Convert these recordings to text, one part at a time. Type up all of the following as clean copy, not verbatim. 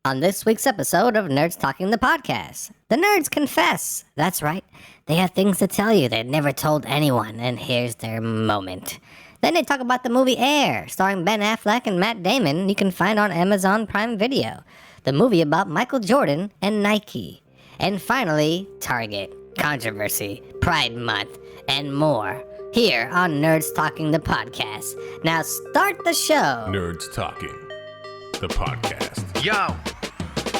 On this week's episode of Nerds Talking the Podcast, the nerds confess. That's right. They have things to tell you they've never told anyone, and here's their moment. Then they talk about the movie Air, starring Ben Affleck and Matt Damon, you can find on Amazon Prime Video. The movie about Michael Jordan and Nike. And finally, Target, controversy, Pride Month, and more. Here on Nerds Talking the Podcast. Now start the show. Nerds Talking, the podcast. Yo,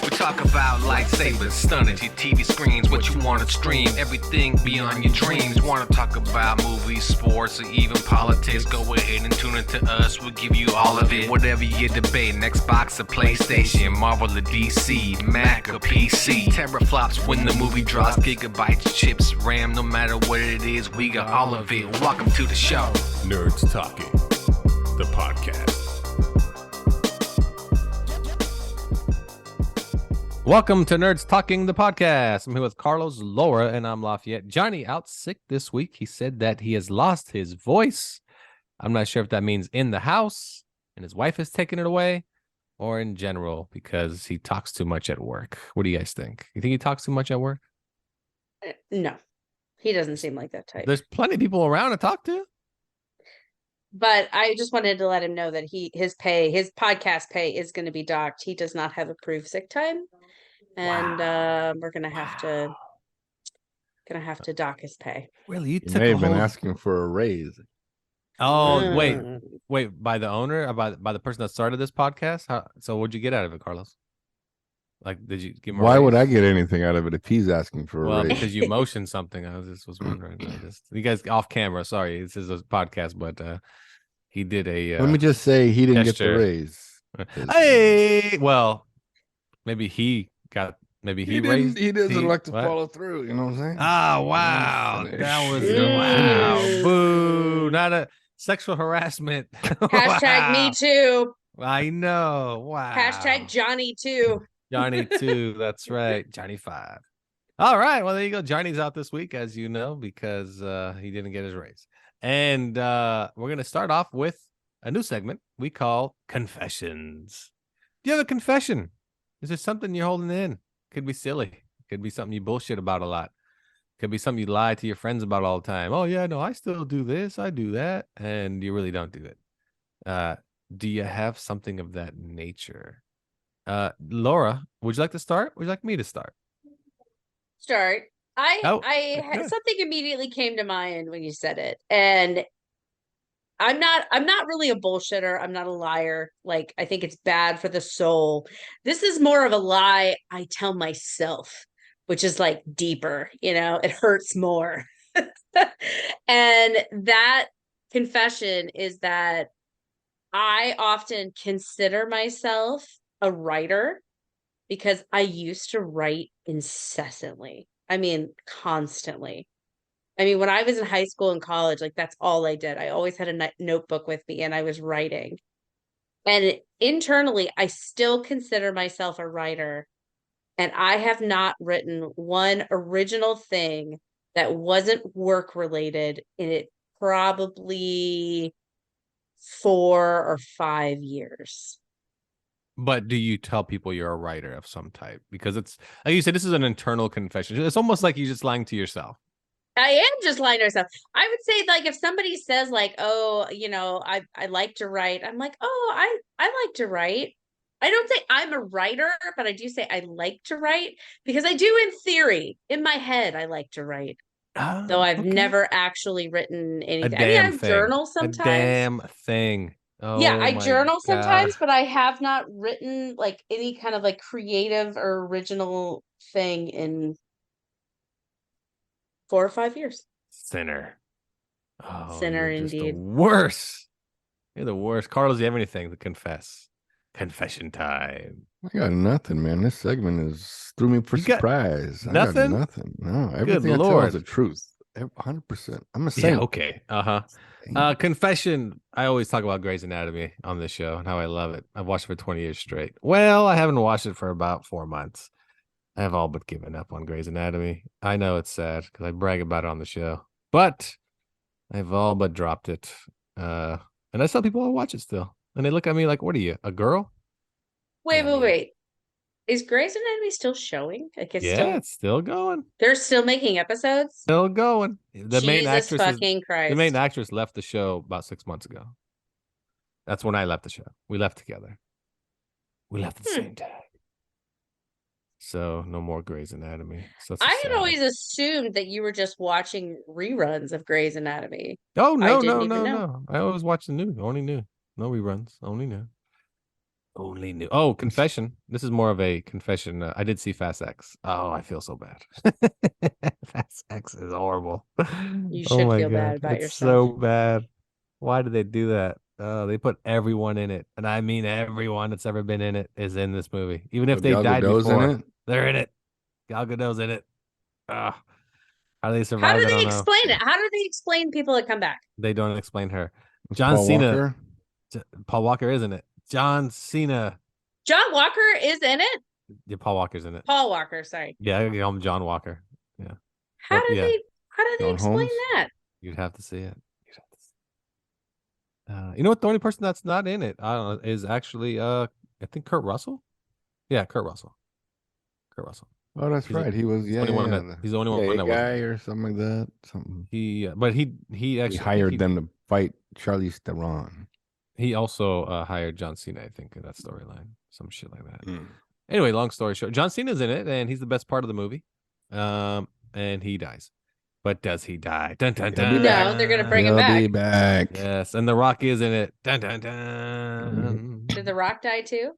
we talk about lightsabers, stunning your TV screens, what you want to stream, everything beyond your dreams. Want to talk about movies, sports, or even politics? Go ahead and tune into us. We'll give you all of it. Whatever you're debating, Xbox or PlayStation, Marvel or DC, Mac or PC. Teraflops when the movie drops, gigabytes, chips, RAM. No matter what it is, we got all of it. Welcome to the show. Nerds Talking, the podcast. Welcome to Nerds Talking, the podcast. I'm here with Carlos, Laura, and I'm Lafayette. Johnny out sick this week. He said that he has lost his voice. I'm not sure if that means in the house and his wife has taken it away or in general because he talks too much at work. What do you guys think? You think he talks too much at work? No, he doesn't seem like that type. There's plenty of people around to talk to. But I just wanted to let him know that his podcast pay is going to be docked. He does not have approved sick time. And we're gonna have to dock his pay. Really, you may have been asking for a raise. Oh, wait! By the owner, by the person that started this podcast. So, what'd you get out of it, Carlos? Like, did you give him? Why would I get anything out of it if he's asking for a well, raise? because you motioned something. I was wondering. You guys off camera. Sorry, this is a podcast, but he did a. Let me just say he didn't gesture. get the raise. Hey, well, maybe he raised. He doesn't like to what? follow through. You know what I'm saying? Oh wow, that was wow, boo! Not a sexual harassment. Hashtag Wow. me too. I know. Wow. Hashtag Johnny too. Johnny 2. That's right. Johnny 5. All right. Well, there you go. Johnny's out this week, as you know, because he didn't get his raise. And we're going to start off with a new segment we call Confessions. Do you have a confession? Is there something you're holding in? Could be silly. Could be something you bullshit about a lot. Could be something you lie to your friends about all the time. Oh, yeah, no, I still do this. I do that. And you really don't do it. Do you have something of that nature? Laura, would you like to start? Would you like me to start? Start. Okay. Something immediately came to mind when you said it, and I'm not really a bullshitter. I'm not a liar. Like, I think it's bad for the soul. This is more of a lie I tell myself, which is like deeper, it hurts more. And that confession is that I often consider myself a writer because I used to write incessantly. I mean, constantly. I mean, when I was in high school and college, like, that's all I did. I always had a notebook with me and I was writing. And internally, I still consider myself a writer. And I have not written one original thing that wasn't work related in it probably 4 or 5 years. But do you tell people you're a writer of some type? Because it's, like you said, this is an internal confession. It's almost like you're just lying to yourself. I am just lying to myself. I would say, like, if somebody says, like, oh, I like to write, I'm like, oh, I like to write. I don't say I'm a writer, but I do say I like to write because I do, in theory, in my head, I like to write. Though I've never actually written anything. I journal sometimes. A damn thing. Oh, yeah, I journal sometimes, God. but I have not written like any kind of like creative or original thing in 4 or 5 years. Sinner. Oh, Sinner you're just indeed. the worst. You're the worst. Carlos, do you have anything to confess? Confession time. I got nothing, man. This segment threw me for You got surprise. I nothing? got nothing. No, everything I tell Lord. is the truth. 100%. I'm a Yeah, saint. okay. Confession. I always talk about Grey's Anatomy on this show and how I love it. I've watched it for 20 years straight. Well, I haven't watched it for about 4 months. I have all but given up on Grey's Anatomy. I know it's sad because I brag about it on the show, but I've all but dropped it. And I tell people I'll watch it still. And they look at me like, what are you, a girl? Wait. Is Grey's Anatomy still showing? Like It's still going. They're still making episodes? Still going. The main Jesus actress fucking Christ. the main actress left the show about 6 months ago. That's when I left the show. We left together. We left at the same time. So no more Grey's Anatomy. So I had always assumed that you were just watching reruns of Grey's Anatomy. Oh, I no, didn't no, even no, know. no. I always watch the new. Only new. No reruns. Only new. Only new. Oh, confession. This is more of a confession. I did see Fast X. Oh, I feel so bad. Fast X is horrible. You Oh should my feel God. bad about It's yourself. so bad. Why did they do that? They put everyone in it. And I mean everyone that's ever been in it is in this movie. Even if they Gal died Gadot's in before. it? They're in it. Gal Gadot's in it. How do they How survive? do I they don't know. explain it? How do they explain people that come back? They don't explain her. John Paul Cena. Walker? Paul Walker is in it. John Cena. John Walker is in it? Yeah, Paul Walker's in it. Paul Walker, sorry. Yeah, I call him John Walker. Yeah. How do yeah. they John explain Holmes? that? You'd have to see it. You know what? The only person that's not in it, I don't know, is actually I think Kurt Russell. Yeah, Kurt Russell. Kurt Russell. Oh, that's He's right. He was he's the only one that- he's the only one that wasn't. guy or something like that. Something. But he He actually hired them to fight Charlize Theron. He also hired John Cena, I think, in that storyline, some shit like that. Mm. Anyway, long story short, John Cena's in it, and he's the best part of the movie. And he dies. But does he die? Dun dun He'll dun. be No, they're gonna bring him He'll be back. back. Yes, and The Rock is in it. Dun dun dun. Did The Rock die too?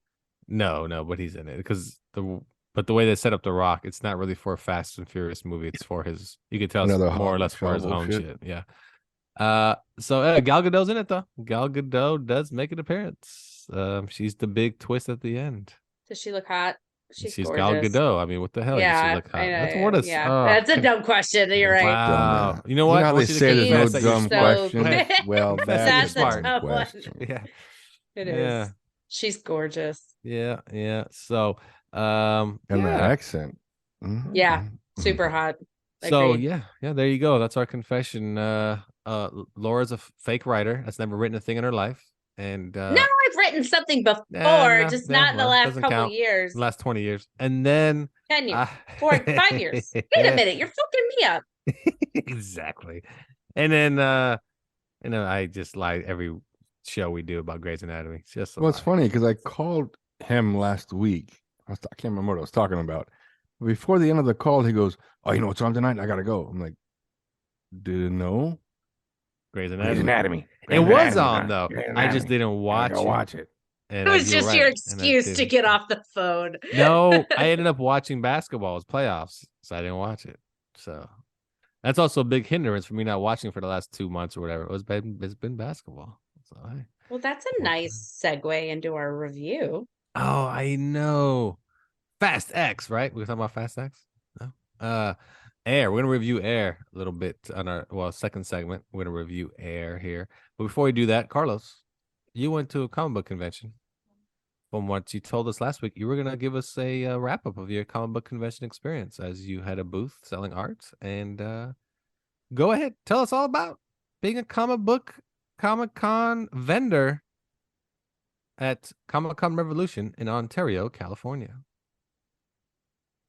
No, but he's in it because the way they set up The Rock, it's not really for a Fast and Furious movie. It's for his. You could tell it's Another more or Hobbs less for his shovel own shit. shit. Yeah. So Gal Gadot's in it though. Gal Gadot does make an appearance. She's the big twist at the end. Does she look hot? She's gorgeous. Gal Gadot. I mean, what the hell? Does Yeah, she look hot? I know, That's what is. yeah. That's a dumb question. You're right. Wow. Dumb, You know what? You know how I they want you to say there's no confess that you're dumb so questions? bad. Well, Confess that that's you're a smart. dumb Tough one. question. Yeah. It Yeah. is. She's gorgeous. Yeah. So, And the yeah. accent. Mhm. Yeah, super hot. So Agreed. yeah, there you go. That's our confession. Laura's a fake writer that's never written a thing in her life, and No, I've written something before, no, just yeah, not in the well, last doesn't couple count. years. the last 20 years, and then 10 years. 5 years. Wait a minute, you're fucking me up. Exactly. And then I just lie every show we do about Grey's Anatomy. It's just a Well, it's lie. funny because I called him last week. I can't remember what I was talking about. Before the end of the call, he goes, "Oh, you know what's on tonight? I gotta go." I'm like, "Didn't know." Grey's Grey's Anatomy. Anatomy. It was on though. I just didn't watch it. Watch it. And It was you're just right, your and I excuse to didn't. get off the phone. No, I ended up watching basketball. It was playoffs, so I didn't watch it. So that's also a big hindrance for me not watching for the last 2 months or whatever. It's been basketball. So Well, that's a nice segue into our review. oh, I know. Fast X, right? We were talking about Fast X. No. Air. We're gonna review Air a little bit on our second segment. We're gonna review Air here. But before we do that, Carlos, you went to a comic book convention. From what you told us last week, you were gonna give us a wrap up of your comic book convention experience as you had a booth selling art. And go ahead, tell us all about being a Comic-Con vendor at Comic-Con Revolution in Ontario, California.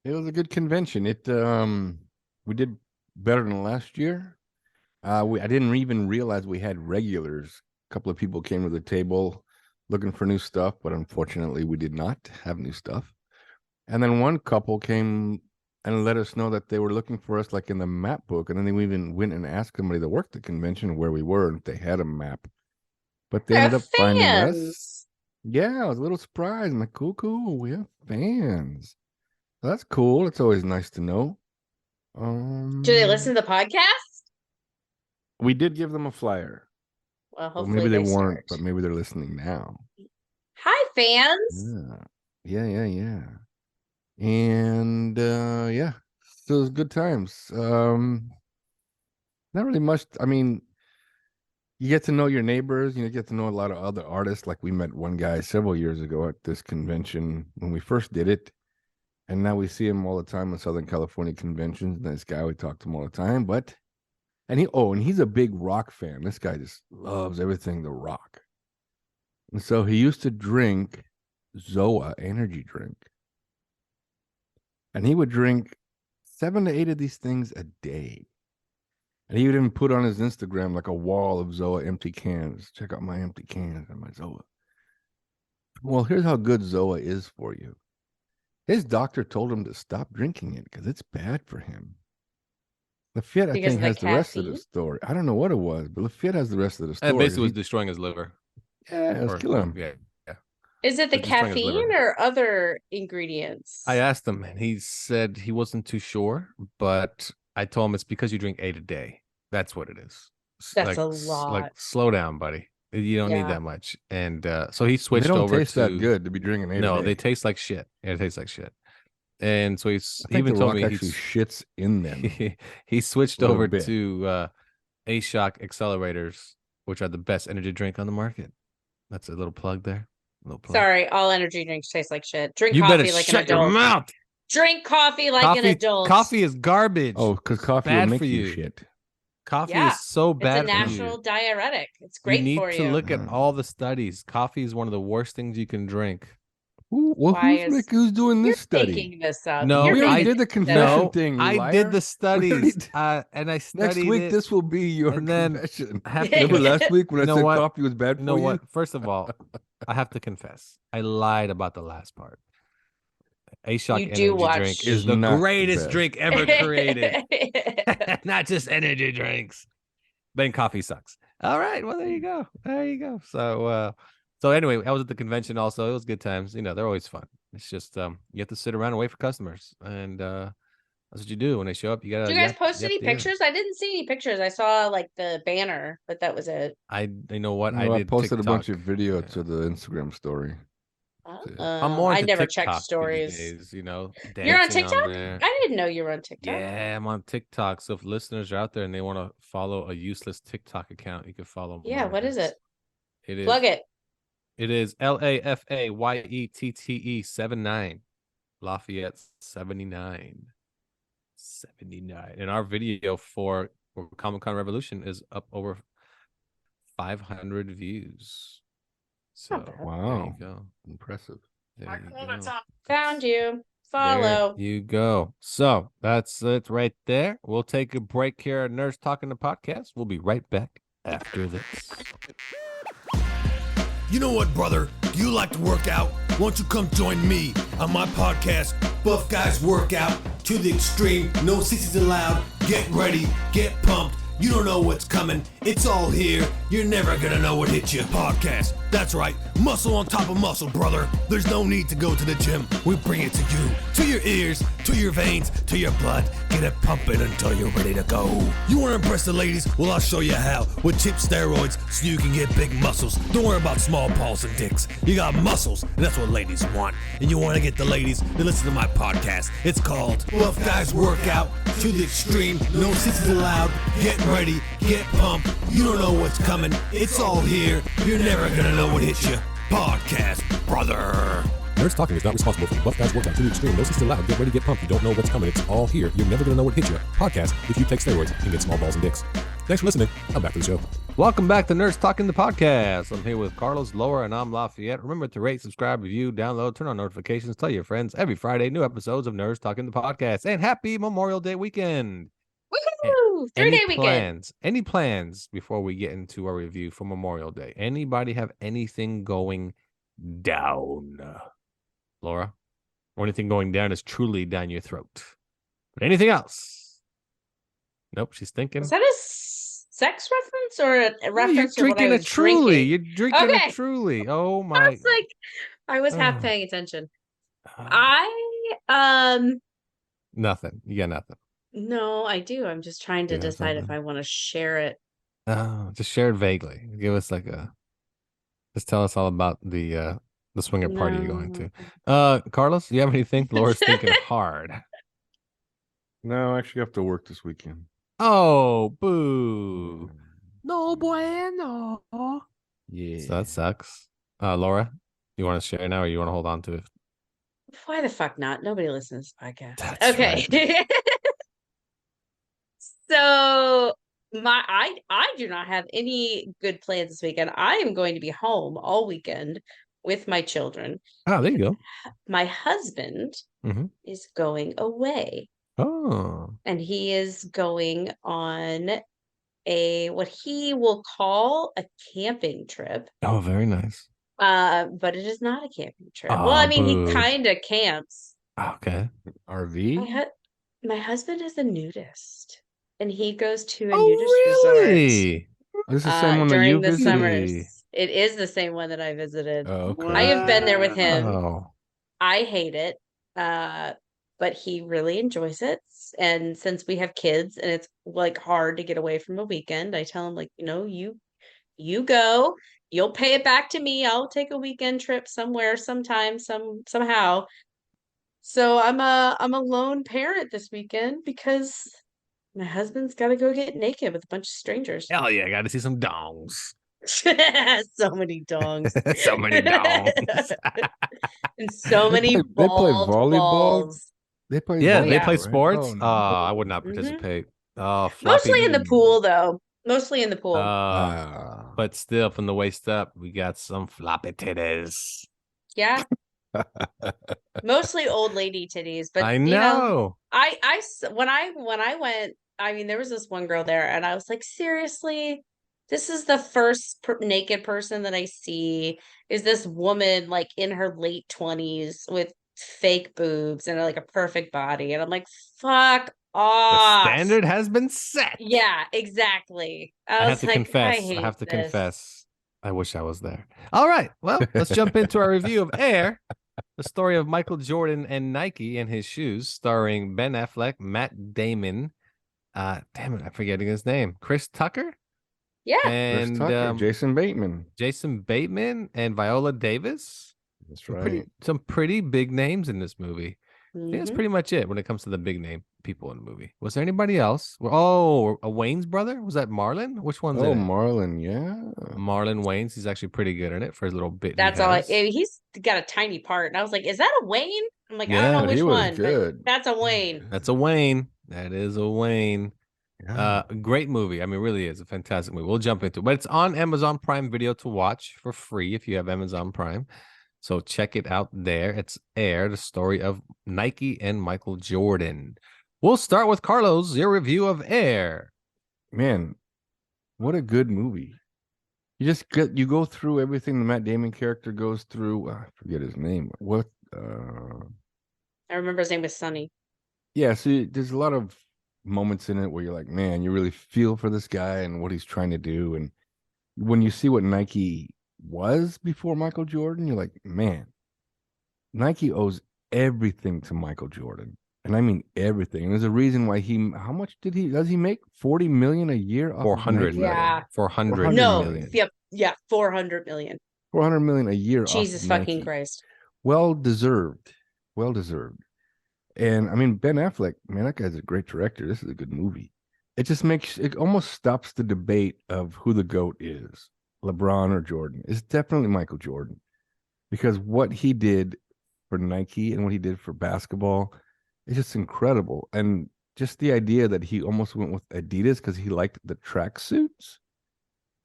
It was a good convention. We did better than last year. I didn't even realize we had regulars. A couple of people came to the table looking for new stuff, but unfortunately we did not have new stuff. And then one couple came and let us know that they were looking for us like in the map book. And then they even went and asked somebody that worked the convention where we were and if they had a map. But they ended up finding us. Yeah, I was a little surprised. I'm like, cool. We have fans. That's cool. It's always nice to know. Do they listen to the podcast? We did give them a flyer. Well, Well, hopefully maybe they weren't, start. but maybe they're listening now. Hi, fans. Yeah. And yeah, so it was good times. Not really much. I mean, you get to know your neighbors, you get to know a lot of other artists. Like we met one guy several years ago at this convention when we first did it. And now we see him all the time in Southern California conventions. Nice guy. We talk to him all the time. And he's a big rock fan. This guy just loves everything The Rock. And so he used to drink Zoa energy drink. and he would drink 7 to 8 of these things a day. And he would even put on his Instagram like a wall of Zoa empty cans. Check out my empty cans and my Zoa. Well, here's how good Zoa is for you. His doctor told him to stop drinking it because it's bad for him. Lafayette, I Because think, of the has the rest of the caffeine? story. I don't know what it was, but Lafayette has the rest of the story. And basically was He- destroying his liver. yeah, it was Or- killing him. Yeah. Is it the It's destroying his caffeine liver. or other ingredients? I asked him, and he said he wasn't too sure, but I told him it's because you drink 8 a day. That's what it is. That's a Like, lot. slow down, buddy. You don't Yeah. need that much. And so he They switched don't over taste to that good to be drinking 8 No, a day. they taste like shit. Yeah, it tastes like shit. And so he's I he think even the told rock me actually shits in them. he switched a little over bit. to A-Shock accelerators, which are the best energy drink on the market. That's a little plug there. A little plug. Sorry, all energy drinks taste like shit. Drink You better coffee like an shut your adult. mouth. Drink coffee like an adult. Coffee is garbage. Oh, because coffee Bad will make for you you. shit. Coffee Yeah, is so It's a bad for natural you. diuretic. It's You great need for to you. look at all the studies. Coffee is one of the worst things you can drink. Who's doing You're this study? making this up? No, You're we already making did the this confession up. No, thing. You I liar. did the We already studies, did- and I studied Next week, it. this will be your and then confession. I have to Remember last week when You I know said what? coffee was bad You know for what? you? First of all, I have to confess, I lied about the last part. A-Shock You do energy watch- drink Is is the not the greatest best. drink ever created. Not just energy drinks. Then coffee sucks. All right, well there you go. There you go. So anyway, I was at the convention also. It was good times. You know, they're always fun. It's just you have to sit around and wait for customers, and that's what you do when they show up. You gotta. Do you guys post you have any to eat 'em. pictures? I didn't see any pictures. I saw like the banner, but that was it. You know what? No, I did posted a bunch TikTok. of video Yeah. to the Instagram story. I'm more I into never TikTok checked these stories. days, you know, You're on dancing TikTok? there. I didn't know you were on TikTok. Yeah, I'm on TikTok. So if listeners are out there and they want to follow a useless TikTok account, you can follow. Yeah, what is it? It is. Plug it. It is LAFAYETTE 79. Lafayette 79. 79. And our video for Comic-Con Revolution is up over 500 views. So Not bad. there Wow. you go. Impressive. There you go. Found you. Follow. There you go. So that's it right there. We'll take a break here at Nerds Talking the Podcast. We'll be right back after this. You know what, brother? Do you like to work out? Won't you come join me on my podcast, Buff Guys Workout to the Extreme. No sissies allowed. Get ready. Get pumped. You don't know what's coming. It's all here. You're never gonna know what hit you. Podcast. That's right. Muscle on top of muscle, brother. There's no need to go to the gym. We bring it to you. To your ears, to your veins, to your blood. Get it pumping until you're ready to go. You wanna impress the ladies? Well, I'll show you how. With cheap steroids so you can get big muscles. Don't worry about small balls and dicks. You got muscles, and that's what ladies want. And you wanna get the ladies to listen to my podcast. It's called Buff Guys Workout to the Extreme. No sissies allowed. Get ready. Get pumped. You don't know what's coming. It's all here. You're never gonna know what hit you. Podcast, brother. Nerds Talking is not responsible for the Buff Guys Workout to the Extreme. No sister allowed. Get ready, get pumped. You don't know what's coming. It's all here. You're never going to know what hit you. Podcast, if you take steroids and get small balls and dicks. Thanks for listening. Now back to the show. Welcome back to Nerds Talking the Podcast. I'm here with Carlos, Laura, and I'm Lafayette. Remember to rate, subscribe, review, download, turn on notifications, tell your friends. Every Friday, new episodes of Nerds Talking the Podcast. And happy Memorial Day weekend. Woohoo! 3-day weekend. Any plans before we get into our review for Memorial Day? Anybody have anything going down? Laura, or anything going down is truly down your throat. But anything else? Nope, she's thinking. Is that a sex reference or a reference to You're what I drinking a was truly. drinking? You're drinking Okay. a truly. Oh I my. was like, I was half Oh. paying attention. Uh, Nothing. You got nothing. No, I do. I'm just trying to You got decide if something? I want to share it. Oh, just share it vaguely. Give us just tell us all about the swinger party you're going to. Carlos, you have anything? Laura's thinking hard. No, I actually have to work this weekend. Oh, boo. No bueno. Yeah. So that sucks. Laura, you want to share now or you want to hold on to it? Why the fuck not? Nobody listens to this podcast. That's Okay. So I do not have any good plans this weekend. I am going to be home all weekend with my children. Oh, there you go. My husband Mhm. is going away, Oh, and he is going on what he will call a camping trip. oh, very nice. But it is not a camping trip. Well, I Oh, mean, he boo. kind of camps. Okay. My, RV. my husband is a nudist, and he goes to a nudist Oh, resort really? This is the same one that during you the visited. Really? summers. It is the same one that I visited. Oh, okay. I have been there with him. Wow. I hate it, but he really enjoys it. And since we have kids and it's like hard to get away from a weekend, I tell him like, you go, you'll pay it back to me. I'll take a weekend trip somewhere, sometime, somehow. So I'm a lone parent this weekend because my husband's got to go get naked with a bunch of strangers. Hell yeah, got to see some dongs. So many dongs. So many dongs. And so many They play bald volleyball. balls. They play Yeah, volleyball, they play right? sports. Oh, Oh, no. I would not Mhm. participate. Oh, floppy. Mostly in the pool, though. Mostly in the pool. But still, from the waist up, we got some floppy titties. Yeah. Mostly old lady titties, but I know. when I went, I mean, there was this one girl there, and I was like, seriously, this is the first naked person that I see. Is this woman like in her late 20s with fake boobs and like a perfect body? And I'm like, fuck The off. standard has been set. Yeah, exactly. I I have was to like, confess. I hate have to this. confess. I wish I was there. All right. Well, let's jump into our review of Air, the story of Michael Jordan and Nike and his shoes, starring Ben Affleck, Matt Damon. Damn it, I'm forgetting his name. Chris Tucker. Yeah. Chris And Tucker, Jason Bateman. Jason Bateman and Viola Davis. That's right. Some pretty big names in this movie. I think that's Mhm. pretty much it when it comes to the big name people in the movie. Was there anybody else? Oh, a Wayne's brother? Was that Marlon? Which one's Oh, in it? Marlon, yeah. Marlon Wayans. He's actually pretty good in it for his little bit. That's all. He's got a tiny part, and I was like, "Is that a Wayne?" I'm like, I don't Yeah, know But which he was one, good. but that's a Wayne. That's a Wayne. That is a Wayne. Yeah. Great movie. I mean, really is a fantastic movie. We'll jump into it, but it's on Amazon Prime Video to watch for free if you have Amazon Prime. So check it out there. It's Air, the story of Nike and Michael Jordan. We'll start with Carlos, your review of Air. Man, what a good movie. You go through everything the Matt Damon character goes through. I forget his name. What I remember his name was Sonny. yeah, so there's a lot of moments in it where you're like, man, you really feel for this guy and what he's trying to do. And when you see what Nike was before Michael Jordan, you're like, man, Nike owes everything to Michael Jordan. And I mean everything. And there's a reason why how much does he make? 40 million a year? Off 400 of Nike? million. Yeah. 400 No, million. yep, yeah, 400 million. 400 million a year. Jesus off of fucking Nike. Christ. Well deserved. Well deserved. And I mean, Ben Affleck, man, that guy's a great director. This is a good movie. It almost stops the debate of who the GOAT is, LeBron or Jordan. It's definitely Michael Jordan, because what he did for Nike and what he did for basketball is just incredible. And just the idea that he almost went with Adidas because he liked the tracksuits.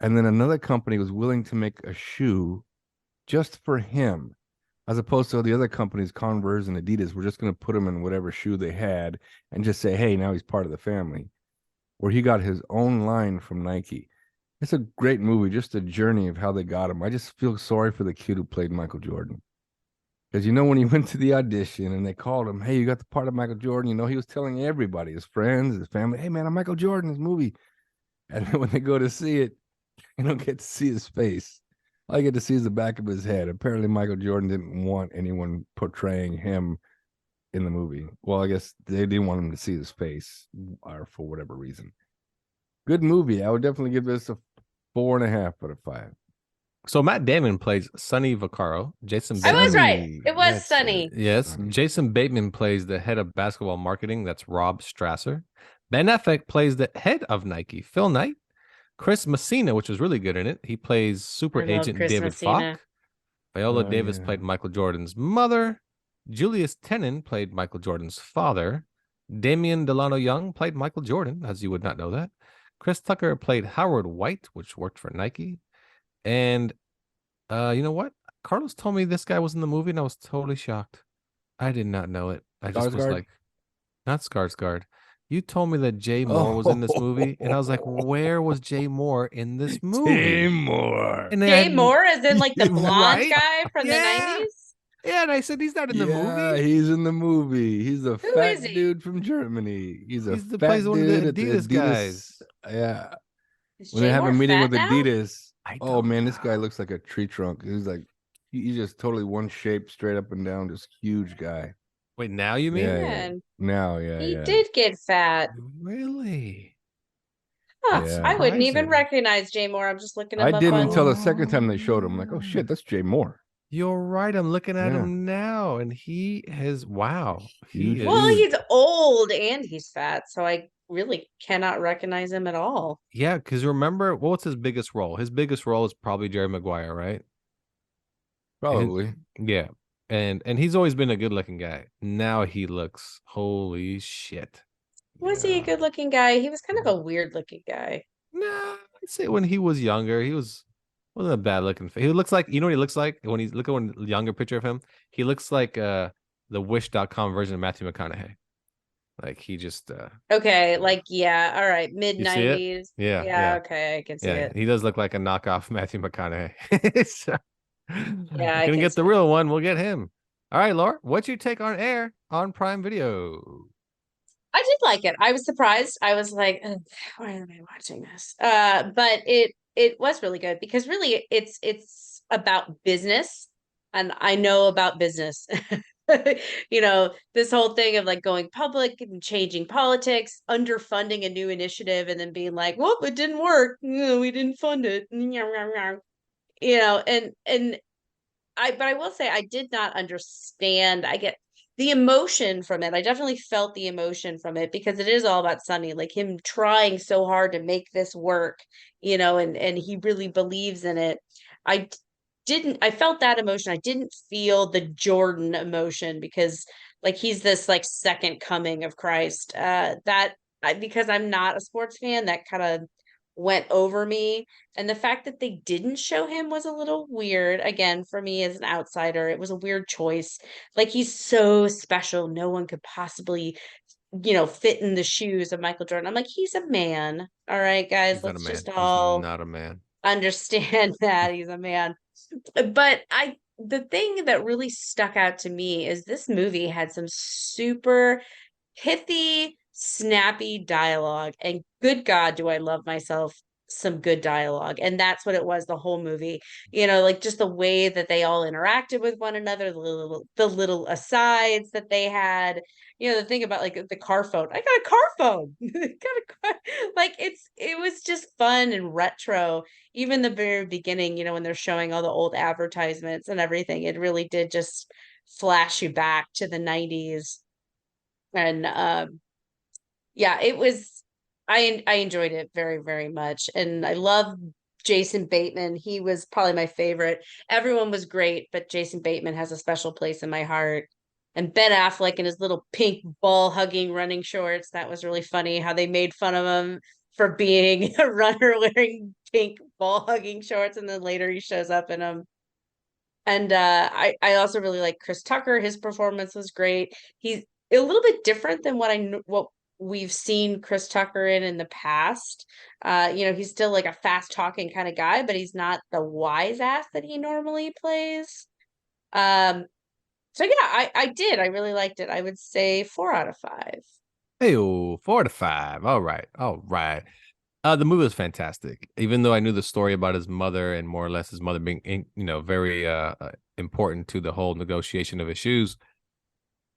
And then another company was willing to make a shoe just for him, as opposed to the other companies, Converse and Adidas, were just going to put him in whatever shoe they had and just say, hey, now he's part of the family. Where he got his own line from Nike. It's a great movie, just a journey of how they got him. I just feel sorry for the kid who played Michael Jordan. Because, when he went to the audition and they called him, hey, you got the part of Michael Jordan, he was telling everybody, his friends, his family, hey, man, I'm Michael Jordan, this movie. And then when they go to see it, you don't get to see his face. All you get to see is the back of his head. Apparently, Michael Jordan didn't want anyone portraying him in the movie. Well, I guess they didn't want him to see his face, or for whatever reason. Good movie. I would definitely give this a 4.5 out of 5. So Matt Damon plays Sonny Vaccaro. Jason I Bateman. was right. It was That's Sonny. Yes. Sonny. Jason Bateman plays the head of basketball marketing. That's Rob Strasser. Ben Affleck plays the head of Nike, Phil Knight. Chris Messina, which was really good in it. He plays super I love agent Chris David Messina. Falk. Viola Oh, Davis yeah. played Michael Jordan's mother. Julius Tenen played Michael Jordan's father. Damian Delano Young played Michael Jordan, as you would not know that. Chris Tucker played Howard White, which worked for Nike. And you know what? Carlos told me this guy was in the movie, and I was totally shocked. I did not know it. I just was Skarsgård? like, not Skarsgård. You told me that Jay Moore was in this movie, and I was like, Oh, where was Jay Moore in this movie? Tim Moore. And Jay then, Moore is in like the blonde right? guy from the Yeah. 90s. Yeah, and I said he's not in the Yeah, movie. he's in the movie. He's a Who is fat he? dude from Germany. He's a He's the plays fat one of the dude at the Adidas guys. Yeah. Is When they Jay have a Moore meeting fat with now? Adidas, I oh don't man, this guy know. looks like a tree trunk. He's like, he's just totally one shape, straight up and down, just huge guy. Wait, now you mean? Yeah, yeah. Man, Now, yeah, he yeah. did get fat. Really? Huh, That's Yeah. I wouldn't even surprising. recognize Jay Moore. I'm just looking I him up didn't on. until the second time they showed him. Like, oh shit, that's Jay Moore. You're right. I'm looking at Yeah. him now, and he has wow. He Huge is. Well, dude. he's old and he's fat, so I really cannot recognize him at all. Yeah, because remember, what's his biggest role? His biggest role is probably Jerry Maguire, right? Probably. Yeah, and he's always been a good-looking guy. Now he looks holy shit. Was he a Yeah. good-looking guy? He was kind of a weird-looking guy. Nah, I'd say when he was younger, he wasn't a bad looking. He looks like, you know what he looks like when he's look at one younger picture of him. He looks like the Wish.com version of Matthew McConaughey. Like he just Okay, like yeah, all right, mid you see it? 90s. Yeah, Yeah, yeah. okay, I can see Yeah, it. he does look like a knockoff Matthew McConaughey. So, Yeah, I gonna can get the see real one. We'll get him. All right, Laura, what's your take on Air on Prime Video? I did like it. I was surprised. I was like, "Ugh, why am I watching this?" But it was really good because really it's about business, and I know about business. You know, this whole thing of like going public and changing politics, underfunding a new initiative, and then being like, "Well, it didn't work. No, we didn't fund it." You know, and but I will say I did not understand. I get the emotion from it. I definitely felt the emotion from it because it is all about Sonny, like him trying so hard to make this work, you know, and he really believes in it. I d- didn't I felt that emotion. I didn't feel the Jordan emotion because like he's this like second coming of Christ. Because I'm not a sports fan, that kind of went over me, and the fact that they didn't show him was a little weird. Again, for me as an outsider, it was a weird choice. Like he's so special. No one could possibly, you know, fit in the shoes of Michael Jordan. I'm like, he's a man. All right, guys, He's not a let's man. just He's all not a man. understand that he's a man. But the thing that really stuck out to me is this movie had some super pithy, snappy dialogue. And good God, do I love myself some good dialogue. And that's what it was the whole movie. You know, like just the way that they all interacted with one another, the little asides that they had. You know, the thing about like the car phone. I got a car phone. Like it was just fun and retro. Even the very beginning, you know, when they're showing all the old advertisements and everything, it really did just flash you back to the 90s. And yeah, it was I enjoyed it very, very much. And I love Jason Bateman. He was probably my favorite. Everyone was great, but Jason Bateman has a special place in my heart. And Ben Affleck in his little pink ball hugging running shorts. That was really funny how they made fun of him for being a runner wearing pink ball hugging shorts. And then later he shows up in them. And I also really like Chris Tucker. His performance was great. He's a little bit different than what we've seen Chris Tucker in the past. You know, he's still like a fast talking kind of guy, but he's not the wise ass that he normally plays. Um, so yeah, I did. I really liked it. I would say 4 out of 5. Hey, 4 to 5. All right, all right. The movie was fantastic. Even though I knew the story about his mother and more or less his mother being, very important to the whole negotiation of his shoes,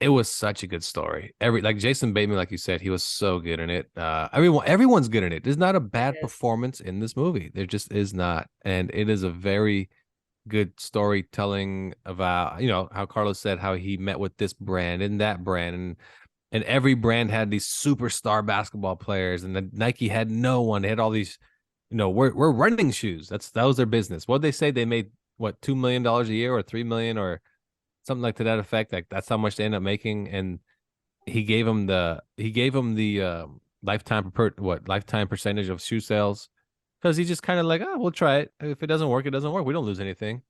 it was such a good story. Like Jason Bateman, like you said, he was so good in it. Everyone's good in it. There's not a bad Yes. performance in this movie. There just is not, and it is a very good storytelling about how Carlos said how he met with this brand and that brand and every brand had these superstar basketball players, and the Nike had no one. They had all these, we're running shoes. That was their business. What they say they made what $2 million a year or 3 million or something like to that effect. Like that's how much they end up making. And he gave him the lifetime percentage of shoe sales because he just kind of like, oh, we'll try it. If it doesn't work, it doesn't work. We don't lose anything.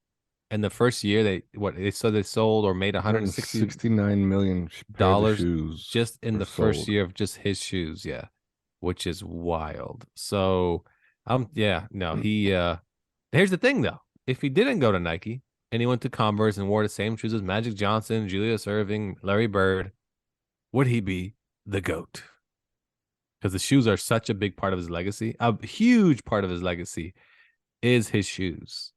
And the first year they sold or made $169 million pairs of shoes just in were the first sold. year of just his shoes, yeah, which is wild. So, yeah, no, he. Here's the thing though: if he didn't go to Nike and he went to Converse and wore the same shoes as Magic Johnson, Julius Erving, Larry Bird, would he be the GOAT? Because the shoes are such a big part of his legacy. A huge part of his legacy is his shoes.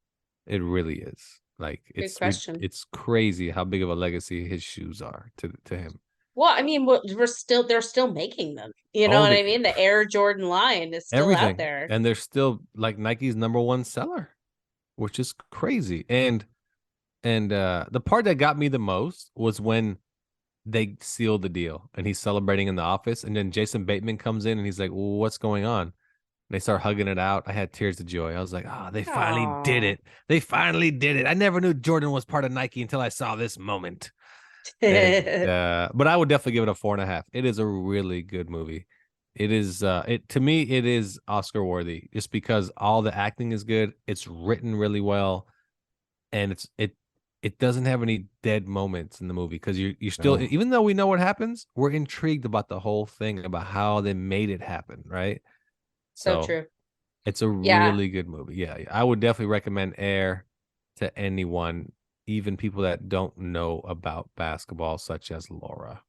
It really is. Like Good question. it's crazy how big of a legacy his shoes are to him. Well, I mean, they're still making them. You know Oh, what I mean? The Air Jordan line is still out Everything. there. And they're still like Nike's #1 seller, which is crazy. And the part that got me the most was when they sealed the deal and he's celebrating in the office, and then Jason Bateman comes in and he's like, well, what's going on? And they start hugging it out. I had tears of joy. I was like, oh, they finally did Aw. it. They finally did it. I never knew Jordan was part of Nike until I saw this moment. And, but I would definitely give it a 4.5. It is a really good movie. It is to me, it is Oscar worthy just because all the acting is good. It's written really well, and it doesn't have any dead moments in the movie because you're still, even though we know what happens, we're intrigued about the whole thing, about how they made it happen, right? So true. It's a really good movie. Yeah, I would definitely recommend Air to anyone, even people that don't know about basketball, such as Laura.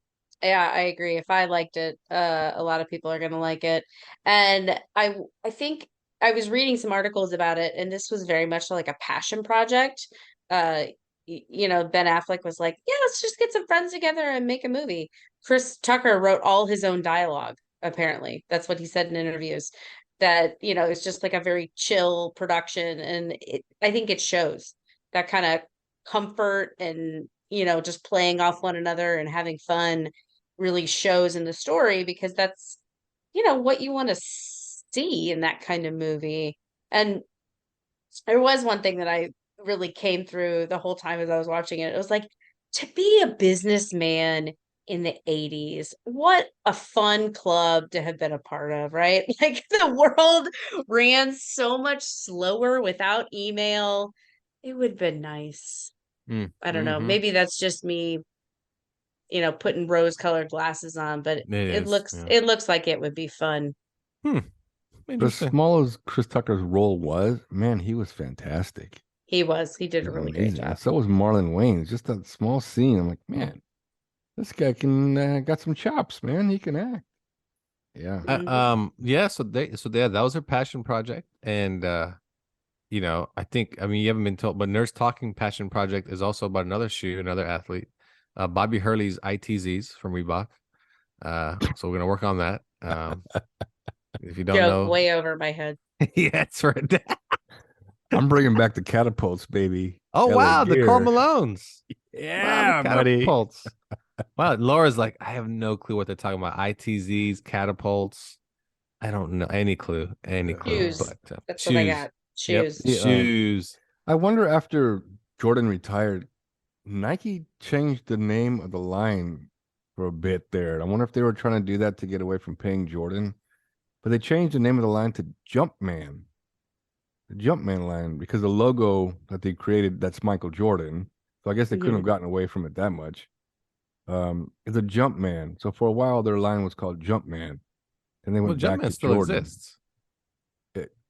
Yeah, I agree. If I liked it, a lot of people are gonna like it. And I think I was reading some articles about it, and this was very much like a passion project. You know, Ben Affleck was like, "Yeah, let's just get some friends together and make a movie." Chris Tucker wrote all his own dialogue. Apparently, that's what he said in interviews. That it's just like a very chill production, and I think it shows that kind of comfort and just playing off one another and having fun really shows in the story, because that's what you want to see in that kind of movie. And there was one thing that I really came through the whole time as I was watching it. It was like, to be a businessman in the 80s, what a fun club to have been a part of, right? Like, the world ran so much slower without email. It would have been nice. I don't know. Maybe that's just me, putting rose-colored glasses on, but it looks like it would be fun. As small as Chris Tucker's role was, man, he was fantastic. He did a really great job. So was Marlon Wayans. Just that small scene, I'm like, man, this guy can got some chops, man. He can act. Yeah. So that was her passion project, and I think, I mean, you haven't been told, but Nurse Talking passion project is also about another shoe, another athlete, Bobby Hurley's ITZs from Reebok. So we're gonna work on that. If you don't know, way over my head. Yeah, that's right. I'm bringing back the catapults, baby. Oh, LA wow, gear. the Karl Malones. Yeah, wow, buddy. Catapults. Wow, Laura's like, I have no clue what they're talking about. ITZs, catapults. I don't know any clue. Shoes. But, that's shoes. what I got. Shoes. Yep. Shoes. I wonder, after Jordan retired, Nike changed the name of the line for a bit there. I wonder if they were trying to do that to get away from paying Jordan. But they changed the name of the line to Jumpman. The Jumpman line, because the logo that they created, that's Michael Jordan. So I guess they couldn't have gotten away from it that much. It's a Jumpman. So for a while, their line was called Jumpman. And they went back to still Jordan. Exists.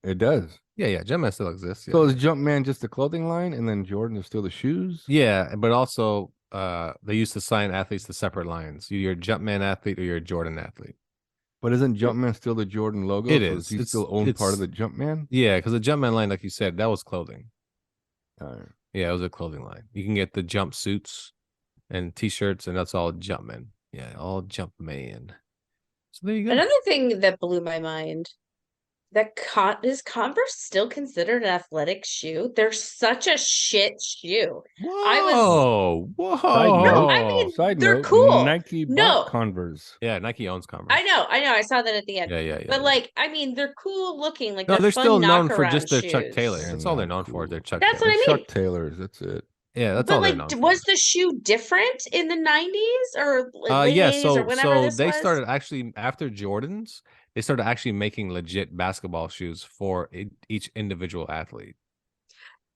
It does. Yeah. Jumpman still exists. Yeah. So is Jumpman just the clothing line, and then Jordan is still the shoes? Yeah, but also they used to sign athletes to separate lines. You're a Jumpman athlete or you're a Jordan athlete. But isn't Jumpman still the Jordan logo? It so is. He still owned part of the Jumpman? Yeah, because the Jumpman line, like you said, that was clothing. Right. Yeah, it was a clothing line. You can get the jumpsuits and T-shirts, and that's all Jumpman. Yeah, all Jumpman. So there you go. Another thing that blew my mind, that is Converse still considered an athletic shoe? They're such a shit shoe. Whoa. Side they're note, cool. Nike bought Converse. Yeah, Nike owns Converse. I know. I saw that at the end. Yeah. But like, I mean, they're cool looking. Like, no, they're fun still known for just their shoes. Chuck Taylors. That's all they're known for. Their Chuck. That's Taylors. what I mean. Chuck Taylors. That's it. Yeah, that's but all like, they're known for. was the shoe different in the 90s or late 80s so or whenever this they was? started actually after Jordans. They started actually making legit basketball shoes for each individual athlete.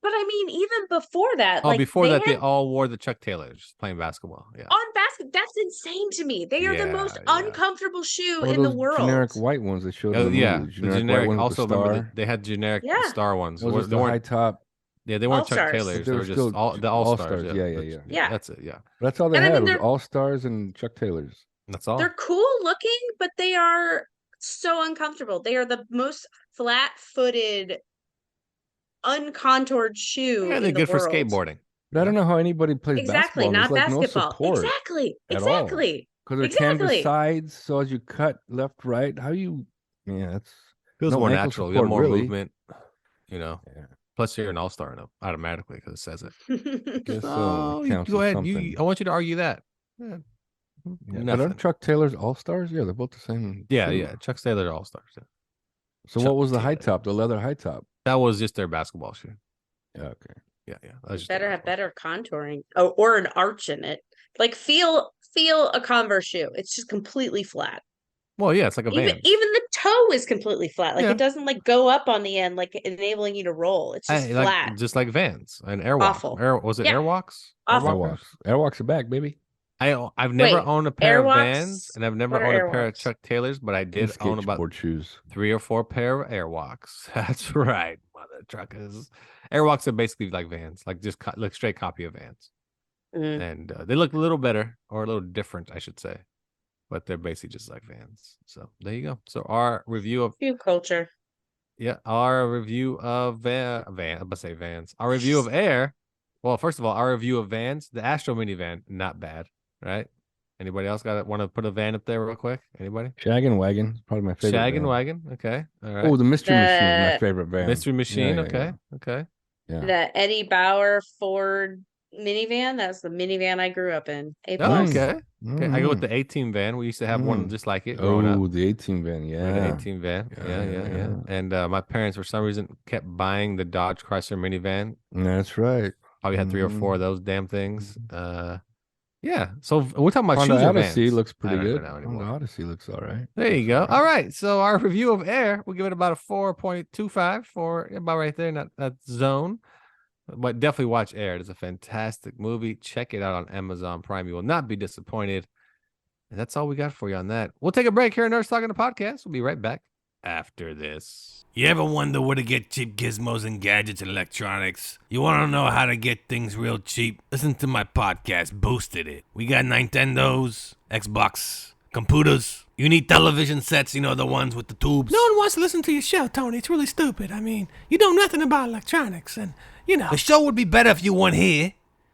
But I mean, even before that, Oh, like before that, they had all wore the Chuck Taylors playing basketball. Yeah. on basket. That's insane to me. They are the most Yeah, yeah. uncomfortable shoe Or in the those world. generic white ones they showed in the Yeah, movie. the Generic white generic. ones with Also, the remember star. they had generic Yeah. star ones. Those was They the high weren't. top. Yeah, they weren't Chuck All-Stars. Taylors. But They they were were just still the All All-Stars. Stars. Yeah. Yeah. That's it. Yeah, That's all they And I had mean, was they're All Stars and Chuck Taylors. that's all. they're cool looking, but they are so uncomfortable. They are the most flat-footed, uncontoured shoe Yeah, in they're the good for world. skateboarding. But I don't know how anybody plays Exactly, basketball. There's not like no basketball. support Exactly. at all. Exactly. Because they're canvas sides, so as you cut left, right, how you? Yeah, it's Feels no more ankle natural. You have support, more really. movement. Yeah. Plus, you're an all-star automatically because it says it. Guess So it you counts go as ahead. something. I want you to argue that. Yeah. Yeah, but Nothing. aren't Chuck Taylor's All Stars? Yeah, they're both the same. Yeah, shoe. yeah. Chuck Taylor are all-stars. Yeah. So Chuck what was the high Taylor. top? The leather high top. That was just their basketball shoe. Yeah, okay. Yeah. That was just Better their have basketball better contouring. Oh, or an arch in it. Like feel a Converse shoe. It's just completely flat. shoe. Well, yeah, it's like a Even Vans. the toe is completely flat. Like Yeah. it doesn't like go up on the end, like enabling you to roll. It's just flat. Just like Vans and Airwalk. Awful. Was it Yeah. Airwalks? Awful. Airwalks. Airwalks are back, baby. I've never Wait, owned a pair of Airwalks? Vans, and I've never What are owned a pair of Airwalks? Chuck Taylors, but I did own about Skateboard shoes. 3 or 4 pair of Airwalks. That's right, mother truckers. Airwalks are basically like Vans, like just like straight copy of Vans, Mm. and they look a little better or a little different, I should say, but they're basically just like Vans. So there you go. So our review of Shoe culture. our review of Vans. Our review of Air. Well, first of all, our review of Vans, the Astro minivan, not bad, right? Anybody else want to put a van up there real quick? Anybody? Shag and Wagon is probably my favorite. Shag and van. Wagon. Okay. All right. Oh, the Mystery Machine is my The- favorite van. Mystery Machine. Yeah, Okay. Okay. Yeah. The Eddie Bauer Ford minivan. That's the minivan I grew up in. A Oh, plus. okay. Okay. I go with Mhm. the 18 van. We used to have one just like it growing Oh, up. the 18 van. We Yeah. had an 18 van. Yeah. Yeah. And my parents, for some reason, kept buying the Dodge Chrysler minivan. That's right. Probably had 3 or 4 of Mhm. those damn things. Yeah. So we're talking about Honda shoes or Odyssey vans. looks I pretty don't good. even know anymore. Honda Odyssey looks all right. There you go. All right. So our review of Air, we'll give it about a 4.25 for about right there in that zone. But definitely watch Air. It's a fantastic movie. Check it out on Amazon Prime. You will not be disappointed. And that's all we got for you on that. We'll take a break here in Nerds Talking the Podcast. We'll be right back after this. You ever wonder where to get cheap gizmos and gadgets and electronics? You want to know how to get things real cheap? Listen to my podcast, Boosted It. We got Nintendos, Xbox, computers. You need television sets, you know, the ones with the tubes. No one wants to listen to your show, Tony. It's really stupid. I mean, you know nothing about electronics, and, you know. The show would be better if you weren't here,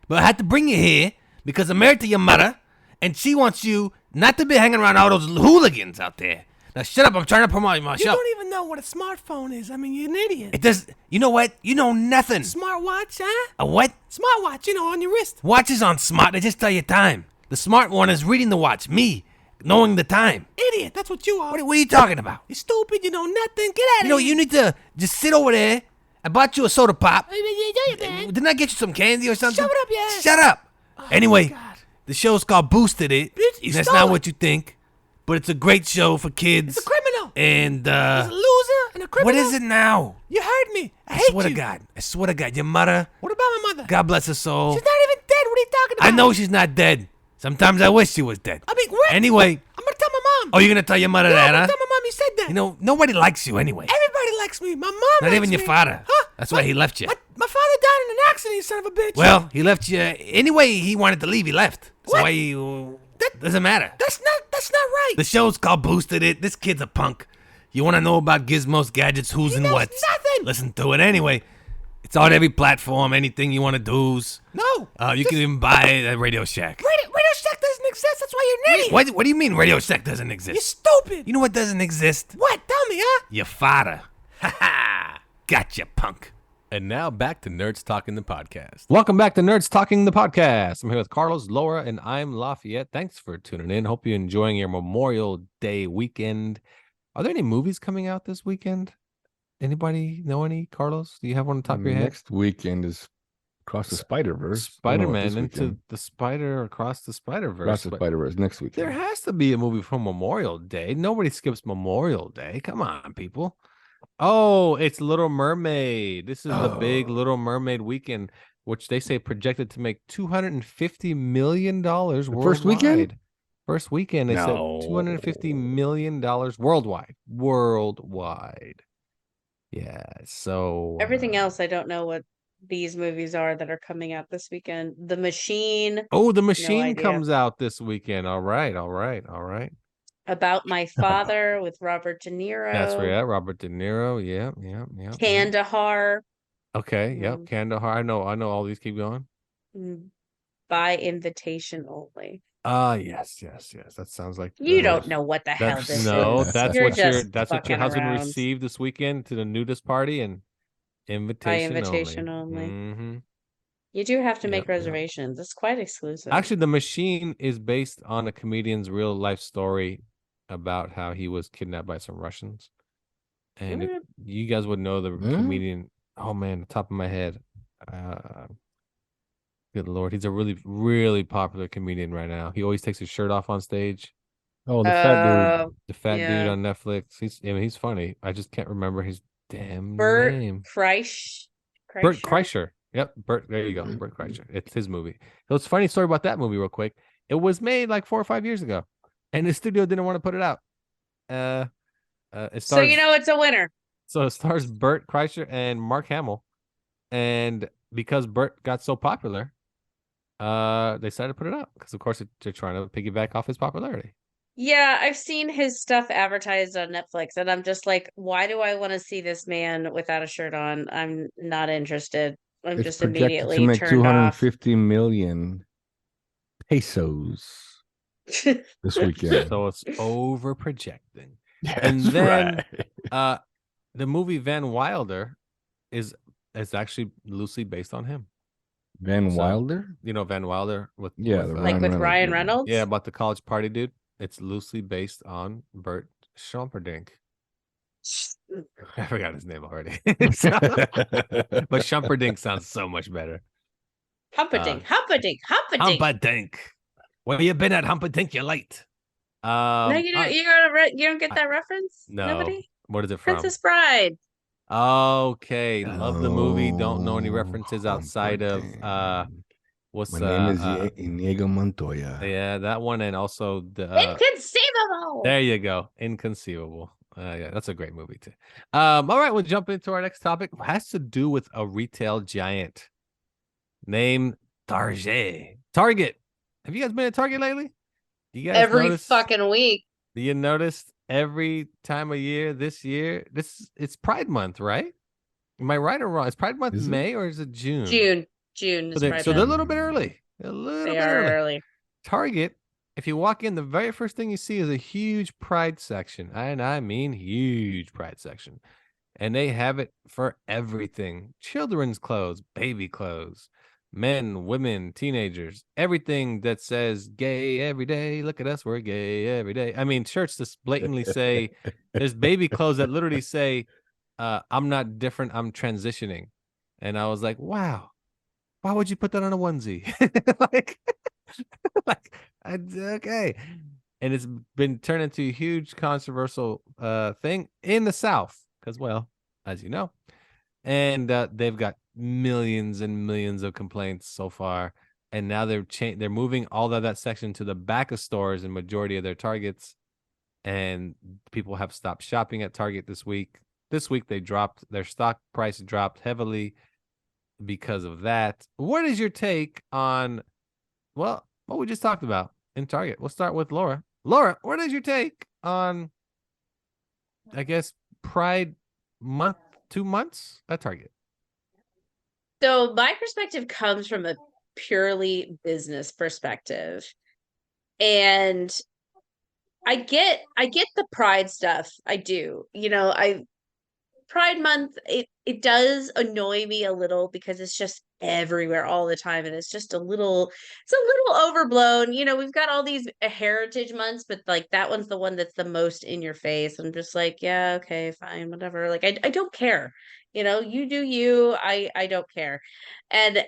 but I had to bring you here because I'm married to your mother, and she wants you not to be hanging around all those hooligans out there. Now shut up, I'm trying to promote my You show. don't even know what a smartphone is. I mean, you're an idiot. It does, you know what? You know nothing. Smartwatch, huh? A what? Smartwatch, you know, on your wrist. Watches aren't smart, they just tell you time. The smart one is reading the watch, me, knowing the time. Idiot, that's what you are. What are you talking about? You're stupid, you know nothing. Get out of You know, here. you need to just sit over there. I bought you a soda pop. Yeah, man. Didn't I get you some candy or something? Shut up, yeah. Shut up. Anyway, God. the show's called Boosted It. You That's stole not it. what you think, but it's a great show for kids. It's a criminal. And, He's a loser and a criminal. what is it now? You heard me. I I hate swear you. to God. I swear to God. Your mother, What about my mother? God bless her soul. She's not even dead. What are you talking about? I know she's not dead. Sometimes I wish she was dead. I mean, what? Anyway, I'm going to tell my mom. oh, you're going to tell your mother No, that, I'm huh? going to tell my mom you said that. You know, nobody likes you anyway. Everybody likes me. My mom Not likes even your me. father. Huh? That's why he left you. My father died in an accident, you son of a bitch. Well, he left you. Anyway, he wanted to leave. He left. That's What? why you. That doesn't matter. that's not right. The show's called Boosted It. This kid's a punk. You want to know about gizmos, gadgets, who's He and knows what's? nothing. Listen to it anyway. It's on every platform. Anything you want to do's. No. You can even buy it at Radio Shack. Radio Shack doesn't exist. That's why you're an idiot. What do you mean Radio Shack doesn't You're exist? stupid. You know what doesn't exist? What? Tell me, huh? Your father. Ha ha. Gotcha, punk. And now back to Nerds Talking the Podcast. Welcome back to Nerds Talking the Podcast. I'm here with Carlos, Laura, and I'm Lafayette. Thanks for tuning in. Hope you're enjoying your Memorial Day weekend. Are there any movies coming out this weekend? Anybody know any? Carlos, do you have one on the top of your head? Next weekend is Across the Spider-Verse. Spider-Man into the Spider Across the Spider-Verse. Across the but Spider-Verse next weekend. There has to be a movie for Memorial Day. Nobody skips Memorial Day. Come on, people. Oh, it's Little Mermaid. This is the big Little Mermaid weekend, which they say projected to make $250 million The first weekend? worldwide. First weekend, they said $250 million worldwide. Worldwide. Yeah. So Everything else, I don't know what these movies are that are coming out this weekend. The Machine, oh, The no Machine idea. comes out this weekend. All right. All right. All right. About My Father with Robert De Niro. That's where Robert De Niro. Yeah. Yeah. Yeah. Kandahar. Okay. Yep. Kandahar. I know all these. Keep going. By invitation only. Yes. That sounds like You don't know what the hell this is. That's You're what your just husband around. received this weekend to the nudist party and invitation only. Mm-hmm. You do have to make reservations. It's quite exclusive. Actually, The Machine is based on a comedian's real life story about how he was kidnapped by some Russians. And you guys would know the comedian. Oh man, the top of my head. Good Lord. He's a really, really popular comedian right now. He always takes his shirt off on stage. Oh, the fat dude. The fat dude on Netflix. He's funny. I just can't remember his damn Bert name. Bert Kreischer. Yep. Bert. There you go. Bert Kreischer. It's his movie. So it's a funny story about that movie real quick. It was made like 4 or 5 years ago and the studio didn't want to put it out. It stars, so you know it's a winner. So it stars Bert Kreischer and Mark Hamill. And because Bert got so popular, they decided to put it out because of course they're trying to piggyback off his popularity. Yeah, I've seen his stuff advertised on Netflix, and I'm just like, why do I want to see this man without a shirt on? I'm not interested. I'm just immediately to make turned 250 million pesos this weekend. So it's over projecting. That's and then right. The movie Van Wilder is actually loosely based on him. Van Wilder? You know Van Wilder with Ryan Reynolds? Yeah, about the college party dude. It's loosely based on Bert Schumperdinck. I forgot his name already. But Schumperdinck sounds so much better. Humperdinck. Where you been at, Humperdinck? You're late. No, you don't get that reference? No. Nobody? What is it from? Princess Bride. Okay. Love the movie. Don't know any references outside of My name is Inigo Montoya. Yeah, that one, and also the Inconceivable. There you go. Inconceivable. Yeah, that's a great movie too. All right, we'll jump into our next topic. It has to do with a retail giant named Target. Have you guys been at Target lately? You guys every fucking week. Do you notice every time of year this year? It's Pride Month, right? Am I right or wrong? Is Pride Month May or is it June? June. So they're a little bit early. They are early. Target, if you walk in, the very first thing you see is a huge Pride section. And I mean huge Pride section. And they have it for everything. Children's clothes, baby clothes, men, women, teenagers, everything that says gay every day. Look at us, we're gay every day. I mean, shirts just blatantly say, there's baby clothes that literally say, I'm not different, I'm transitioning. And I was like, wow. Why would you put that on a onesie? Okay. And it's been turned into a huge controversial thing in the South, because, well, as you know, and they've got millions and millions of complaints so far. And now they're moving all of that section to the back of stores in majority of their Targets. And people have stopped shopping at Target this week. This week their stock price dropped heavily because of that. What is your take on, well, what we just talked about in Target? We'll start with Laura. Laura, what is your take on, I guess, Pride Month, 2 months at Target? So my perspective comes from a purely business perspective. And I get the Pride stuff. I do. Pride Month, it does annoy me a little because it's just everywhere all the time, and it's a little overblown. We've got all these heritage months, but like that one's the one that's the most in your face. I'm just like, yeah, okay, fine, whatever. Like I don't care. You do you. I don't care. And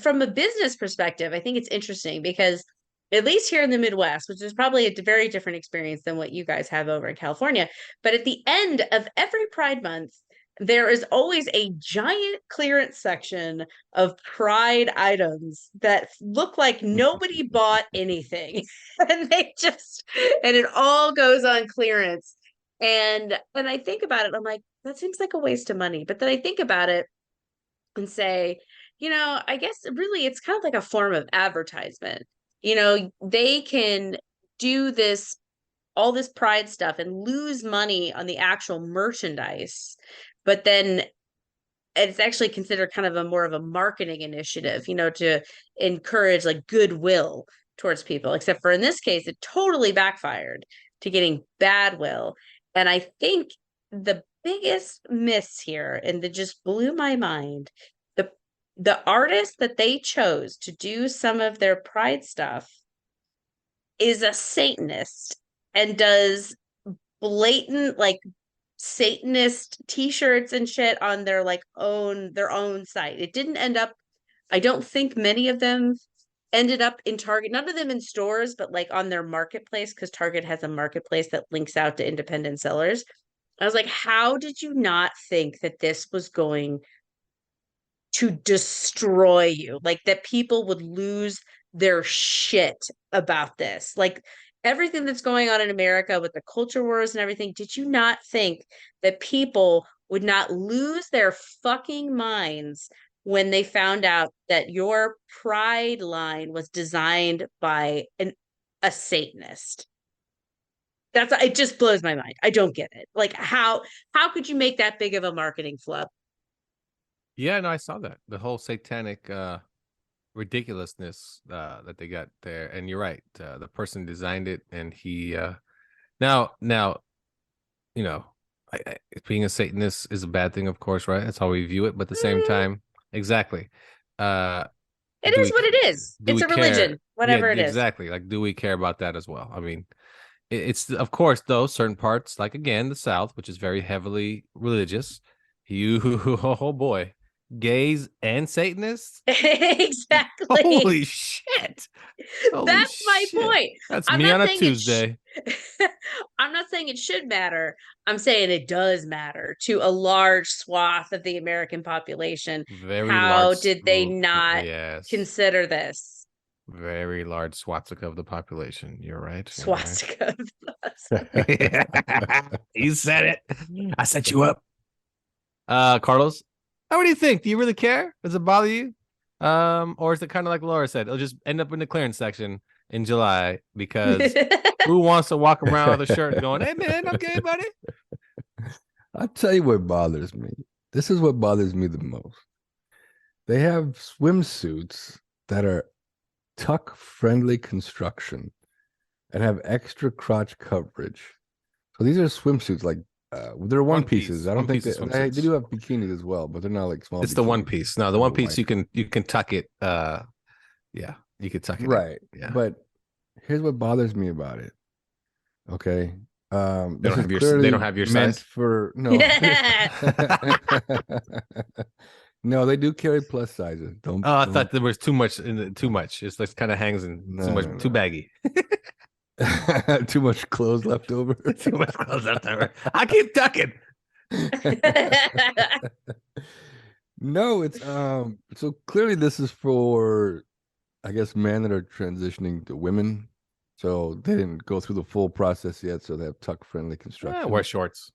from a business perspective, I think it's interesting because at least here in the Midwest, which is probably a very different experience than what you guys have over in California. But at the end of every Pride Month, there is always a giant clearance section of Pride items that look like nobody bought anything. And it all goes on clearance. And I think about it, I'm like, that seems like a waste of money. But then I think about it and say, I guess really it's kind of like a form of advertisement. They can do all this Pride stuff and lose money on the actual merchandise, but then it's actually considered kind of a more of a marketing initiative, to encourage like goodwill towards people, except for in this case, it totally backfired to getting bad will. And I think the biggest miss here, and that just blew my mind, the artist that they chose to do some of their Pride stuff is a Satanist and does blatant like Satanist t-shirts and shit on their own site. It didn't end up, I don't think many of them ended up in Target, none of them in stores, but like on their marketplace, because Target has a marketplace that links out to independent sellers. I was like, how did you not think that this was going to destroy you? Like that people would lose their shit about this. Like everything that's going on in America with the culture wars and everything, did you not think that people would not lose their fucking minds when they found out that your Pride line was designed by a Satanist? It just blows my mind. I don't get it. Like how could you make that big of a marketing flub? Yeah, no, I saw that. The whole satanic ridiculousness that they got there. And you're right. The person designed it, and he now being a Satanist is a bad thing, of course, right? That's how we view it. But at the same time, exactly. It is what it is. It's a religion, whatever it is. Exactly. Like, do we care about that as well? I mean, it's of course, though, certain parts, like again, the South, which is very heavily religious. Oh boy, gays and Satanists. Exactly. Holy shit. That's my point. That's me on a Tuesday. I'm not saying it should matter. I'm saying it does matter to a large swath of the American population. How did they not consider this? Very large swastika of the population. You're right. Swastika. You said it. I set you up. Carlos, what do you think? Do you really care? Does it bother you? Or is it kind of like Laura said? It'll just end up in the clearance section in July because who wants to walk around with a shirt going, "Hey man, I'm gay, buddy"? I'll tell you what bothers me. This is what bothers me the most. They have swimsuits that are tuck-friendly construction and have extra crotch coverage. So these are swimsuits, like they're one pieces. I don't think they do have bikinis as well, but they're not like small. It's the one piece. No, the one piece you can tuck it. Yeah, you could tuck it. Right. Yeah. But here's what bothers me about it. Okay. They don't have your size for no. No, they do carry plus sizes. I thought there was too much too much. It's like kind of hangs in too baggy. Too much clothes left over. Too much clothes left over. I keep tucking. No, it's so clearly this is for, I guess, men that are transitioning to women. So they didn't go through the full process yet, so they have tuck-friendly construction. Wear shorts.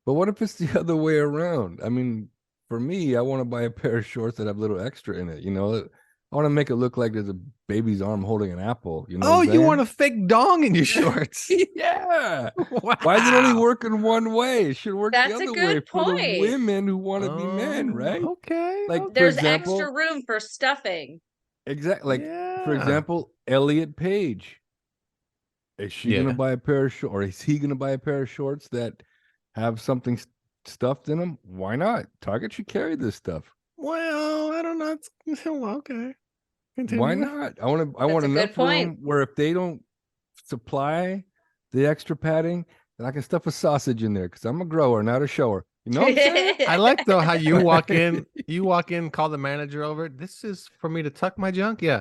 But what if it's the other way around? I mean, for me, I want to buy a pair of shorts that have a little extra in it. I want to make it look like there's a baby's arm holding an apple. You want a fake dong in your shorts? Yeah. Wow. Why does it only work in one way? It should work the other way for the women who want to be men, right? Okay. Like there's extra room for stuffing. Exactly. For example, Elliot Page. Is she going to buy a pair of shorts, or is he going to buy a pair of shorts that have something stuffed in them? Why not? Target should carry this stuff. Well, I don't know. Okay. Continue. Why not? I want enough room where if they don't supply the extra padding, then I can stuff a sausage in there because I'm a grower, not a shower. You know what I'm saying? I like though how you walk in, call the manager over. This is for me to tuck my junk. Yeah.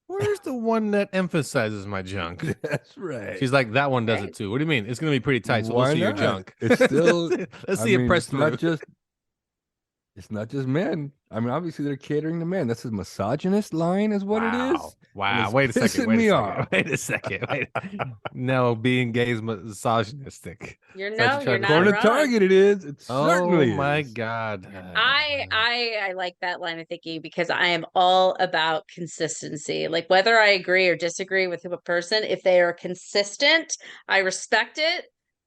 Where's the one that emphasizes my junk? That's right. She's like, that one does it too. What do you mean? It's going to be pretty tight, so we'll see your junk. It's still, let's see it press through. Not just It's not just men. I mean, obviously they're catering to men. That's a misogynist line, is what it is. Wow. It's Wait a second. pissing Wait a me second. off. Wait a second. Wait. No, being gay is misogynistic. You're Is that what no, you're you're trying to not According say? to wrong. Target, it is. It Oh certainly my is. God. I like that line of thinking because I am all about consistency. Like whether I agree or disagree with a person, if they are consistent, I respect it.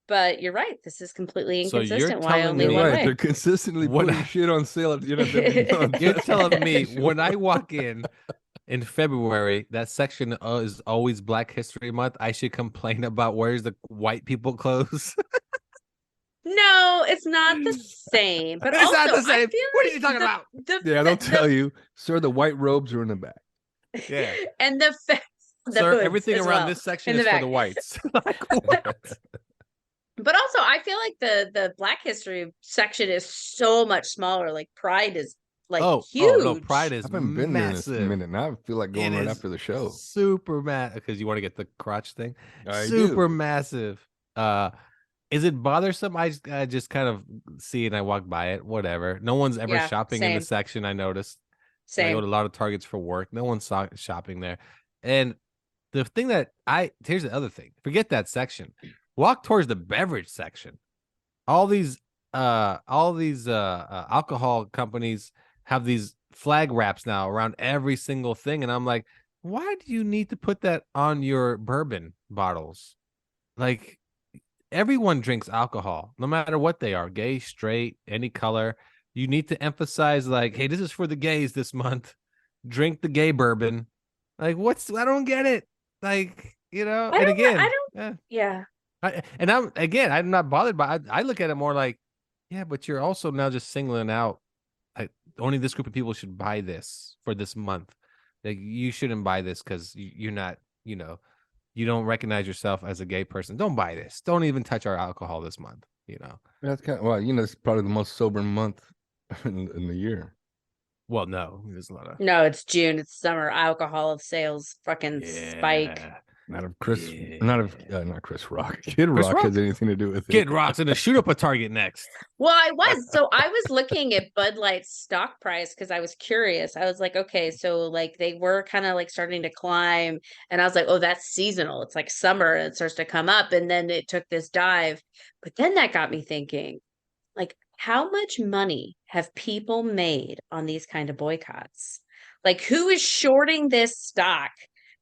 But you're right, this is completely So you're inconsistent. Why telling only You're me one right. way? They're consistently What putting I- shit on sale at the end of every month. You're That's telling for me sure. when I walk in February, that section is always Black History Month. I should complain about where's the white people clothes. No, it's not the same. But It's also, not the I same. feel What are like you talking about? Yeah, they'll tell you, sir, the white robes are in the back. Yeah. and the Sir, hoods everything as around well this section in the is for back. the whites. Like what? But also, I feel like the Black History section is so much smaller. Like Pride is like Oh no, huge. Pride I is haven't been there in a massive. minute. Now I feel like It going right is after the show. super massive because you want to get the crotch thing. I Super do. massive. Is it bothersome? I just kind of see it and I walk by it. Whatever. No one's ever Yeah, shopping in the same, section. I noticed. I go same. to a lot of Targets for work. No one's shopping there. And the thing that here's the other thing. Forget that section. Walk towards the beverage section. All these alcohol companies have these flag wraps now around every single thing, and I'm like, why do you need to put that on your bourbon bottles? Like everyone drinks alcohol, no matter what they are, gay, straight, any color. You need to emphasize like, hey, this is for the gays this month. Drink the gay bourbon. Like, I don't get it. Like, I and don't. I again, don't. Yeah. I'm not bothered by I look at it more like, yeah, but you're also now just singling out like only this group of people should buy this for this month. Like you shouldn't buy this because you're not, you don't recognize yourself as a gay person. Don't buy this. Don't even touch our alcohol this month. That's kind of, well, it's probably the most sober month in the year. Well, no, there's a lot of No, it's June. It's summer. Alcohol sales fucking spike. Not of Chris, Yeah. not Chris Rock. Kid Chris Rock Rock? has anything to do with it. Kid Rock's gonna shoot up a Target next. Well, I was looking at Bud Light's stock price because I was curious. I was like, okay, so like they were kind of like starting to climb, and I was like, oh, that's seasonal. It's like summer and it starts to come up, and then it took this dive. But then that got me thinking, like, how much money have people made on these kind of boycotts? Like, who is shorting this stock?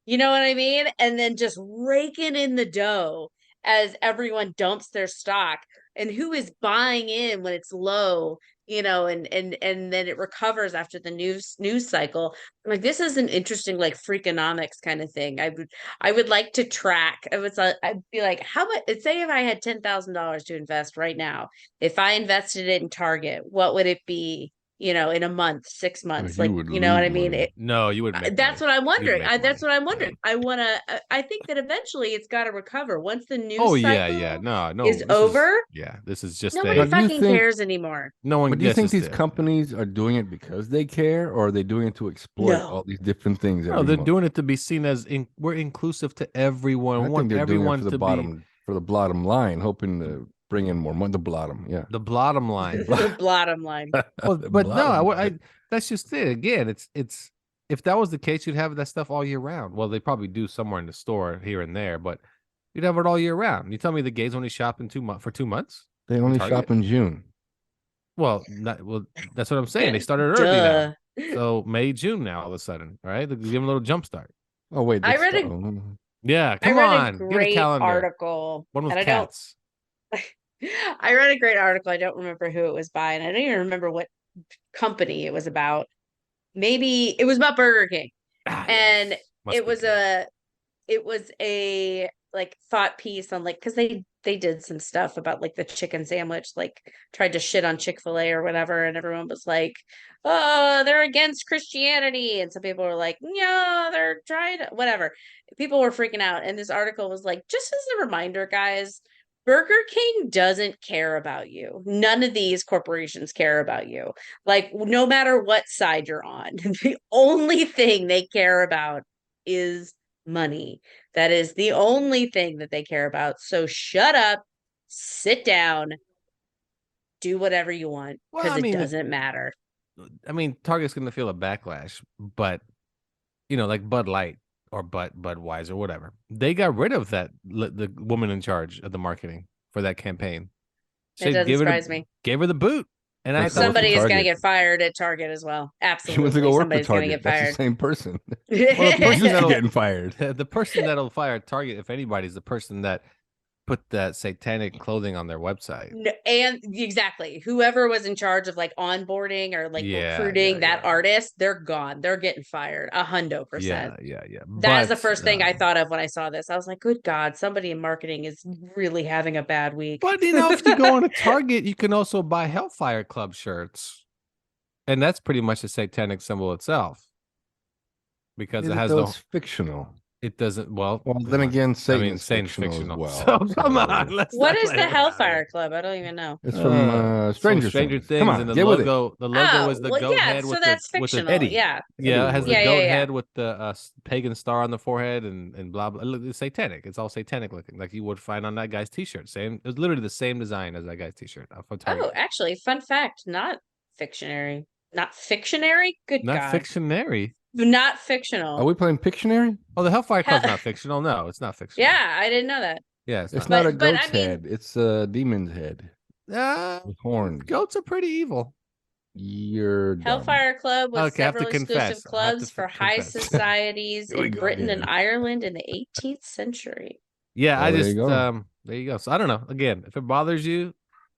You know what I mean? And then just raking in the dough as everyone dumps their stock, and who is buying in when it's low, and then it recovers after the news cycle. Like this is an interesting like freakonomics kind of thing. I would like to track. I'd be like, how much, say if I had $10,000 to invest right now, if I invested it in Target, what would it be? In a month, 6 months, You like, would you know what I lose mean? money. No, you would make That's money. what I'm wondering. You'd make That's money. what I'm wondering. I think that eventually it's got to recover once the news Oh cycle yeah. No. is This over. this is just Nobody But do you fucking think- cares anymore. no one But do you gets think this these companies are doing it because they care, or are they doing it to exploit No. all these different things? No, every they're month? doing it to be seen as we're inclusive to everyone. I We think want they're doing it everyone for the to bottom, for the bottom line, hoping to bring in more money. The bottom, yeah. be the bottom line. The bottom line. Well, The but no, bottom line. that's just it. Again, it's if that was the case, you'd have that stuff all year round. Well, they probably do somewhere in the store here and there, but you'd have it all year round. You tell me the gays only shop in for 2 months? They only Target? shop in June. Well, that's what I'm saying. They started early now, Duh. so May, June now. All of a sudden, all right, they give them a little jump start. Oh wait, I that's read Yeah, I come read on, a get a great calendar. article, One with and cats. I read a great article. I don't remember who it was by, and I don't even remember what company it was about. Maybe it was about Burger King, and Yes. Must it be was good. a like thought piece on like because they did some stuff about like the chicken sandwich, like tried to shit on Chick-fil-A or whatever, and everyone was like, oh, they're against Christianity, and some people were like, yeah, they're trying to whatever. People were freaking out, and this article was like, just as a reminder, guys, Burger King doesn't care about you. None of these corporations care about you. Like, no matter what side you're on, the only thing they care about is money. That is the only thing that they care about. So shut up, sit down, do whatever you want Well, because I mean, it doesn't matter. I mean, Target's going to feel a backlash, but like Bud Light or Budweiser, whatever. They got rid of the woman in charge of the marketing for that campaign. It doesn't surprise me. Gave her the boot, and I That's thought Somebody is going to Target. get fired at Target as well. She Absolutely. went to go work for Somebody's going to Target. get That's the fired. same person. well, the person Used to that'll getting fired. the person that'll fire at Target, if anybody, is the person that put that satanic clothing on their website. And exactly, whoever was in charge of like onboarding or like recruiting that artist, they're gone. They're getting fired 100%. Yeah. That is the first thing I thought of when I saw this. I was like, good God, somebody in marketing is really having a bad week. But if you go on a Target, you can also buy Hellfire Club shirts, and that's pretty much a satanic symbol itself because it has it's fictional. It doesn't. Well, then again, Satan's fictional as well. So come on. What is the Hellfire Club? I don't even know. It's from Stranger Things. Come on, and the get logo. The logo Oh, is the well, goat yeah, head so with that's the fictional. Eddie. Yeah. Yeah, it has the Yeah, goat yeah, yeah. head with the pagan star on the forehead and blah blah. It's satanic. It's all satanic looking, like you would find on that guy's T-shirt. Same. It was literally the same design as that guy's T-shirt. Oh, actually, fun fact, not fictionary. Not fictionary? Good not God. fictionary. Not fictional. Are we playing Pictionary? Oh, the Hellfire Club's not fictional. No, it's not fictional. Yeah, I didn't know that. Yeah, It's not. not a But goat's I mean- head. It's a demon's head with horns. Goats are pretty evil. You're dumb. Hellfire Club was Okay, I have to several exclusive confess. I have to clubs for high confess. societies Here we in go Britain and again. Ireland in the 18th century. Yeah, Oh, I there just you go. there you go. So I don't know. Again, if it bothers you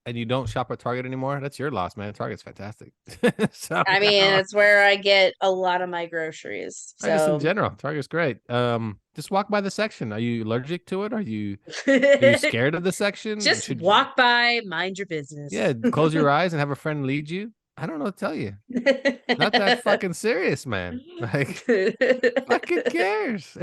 and you don't shop at Target anymore, that's your loss, man. Target's fantastic. So, I mean, it's where I get a lot of my groceries. I just in So general, Target's great. Just walk by the section. Are you allergic to it? Are you scared of the section? just walk by, mind your business. Yeah, close your eyes and have a friend lead you. I don't know what to tell you. Not that fucking serious, man. Like, fucking cares?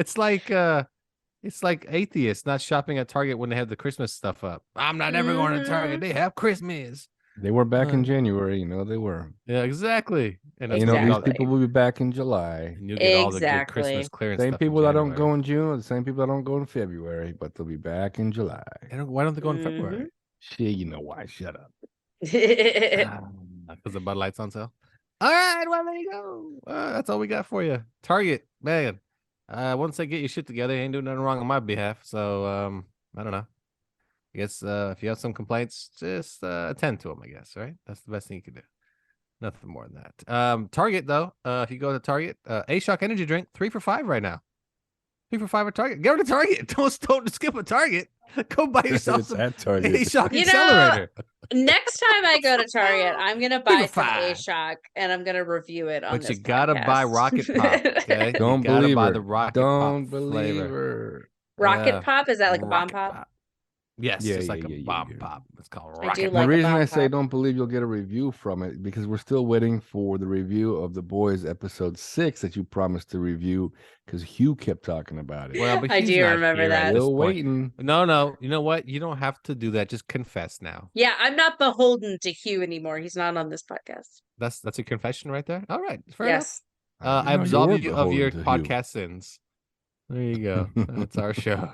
It's like atheists not shopping at Target when they have the Christmas stuff up. I'm not ever going to Target. They have Christmas. They were back in January. They were. Yeah, exactly. And that's Exactly. These people will be back in July. and you'll get all the good Exactly. Christmas clearance. Same stuff in people that don't January. go in June are the same people that don't go in February, but they'll be back in July. Why don't they go in February? Shit, you know why? Shut up. Because the Bud Light's on sale. All right, well, there you go. That's all we got for you. Target, man. Once they get your shit together, you ain't doing nothing wrong on my behalf. So, I don't know. I guess if you have some complaints, just attend to them, I guess, right? That's the best thing you can do. Nothing more than that. Target, though, if you go to Target, A-Shock energy drink, 3 for $5 right now. 3 for $5 at Target. Go to Target. Don't skip a Target. Go buy yourself some at Target. A-Shock You know, accelerator. Next time I go to Target, I'm gonna buy some $5. A-Shock and I'm gonna review it on But this you gotta buy podcast. Rocket Pop, okay? Don't you gotta believe buy her. the Rocket Don't Pop believe flavor. her. Rocket Pop? Is that like a bomb Rocket pop? Yes, Yeah, just yeah, like yeah, a yeah, bomb yeah. pop. It's called I do Rocket. like The a reason bomb I say pop. don't believe you'll get a review from it because we're still waiting for the review of The Boys episode 6 that you promised to review because Hugh kept talking about it. Well, but I he's do not remember here at that. this Still point. waiting. No. You know what? You don't have to do that. Just confess now. Yeah, I'm not beholden to Hugh anymore. He's not on this podcast. That's a confession right there. All right, fair enough. Yes. I know, absolve you're you of your beholden to Hugh. podcast sins. There you go. That's our show.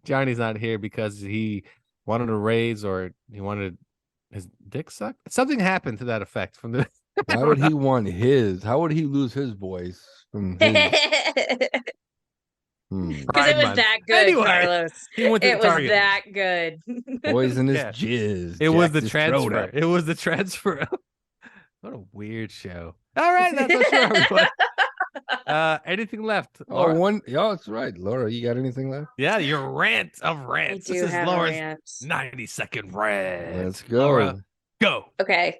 Johnny's not here because he wanted a raise or he wanted his dick sucked. Something happened to that effect from the. Why would he want his? How would he lose his voice from his? Because Pride it was Month. that good, Anyway, Carlos. he went to It was Target. that good. Poisonous Yeah. jizz. It was jacked the his throat transfer. up. It was the transfer. What a weird show. All right, that's our show, everyone. Anything left? Oh, Laura? that's right. Laura, you got anything left? Yeah, your rant of I rants. do This is have a Laura's rant. 90-second rant. Let's go. Laura, go. Okay.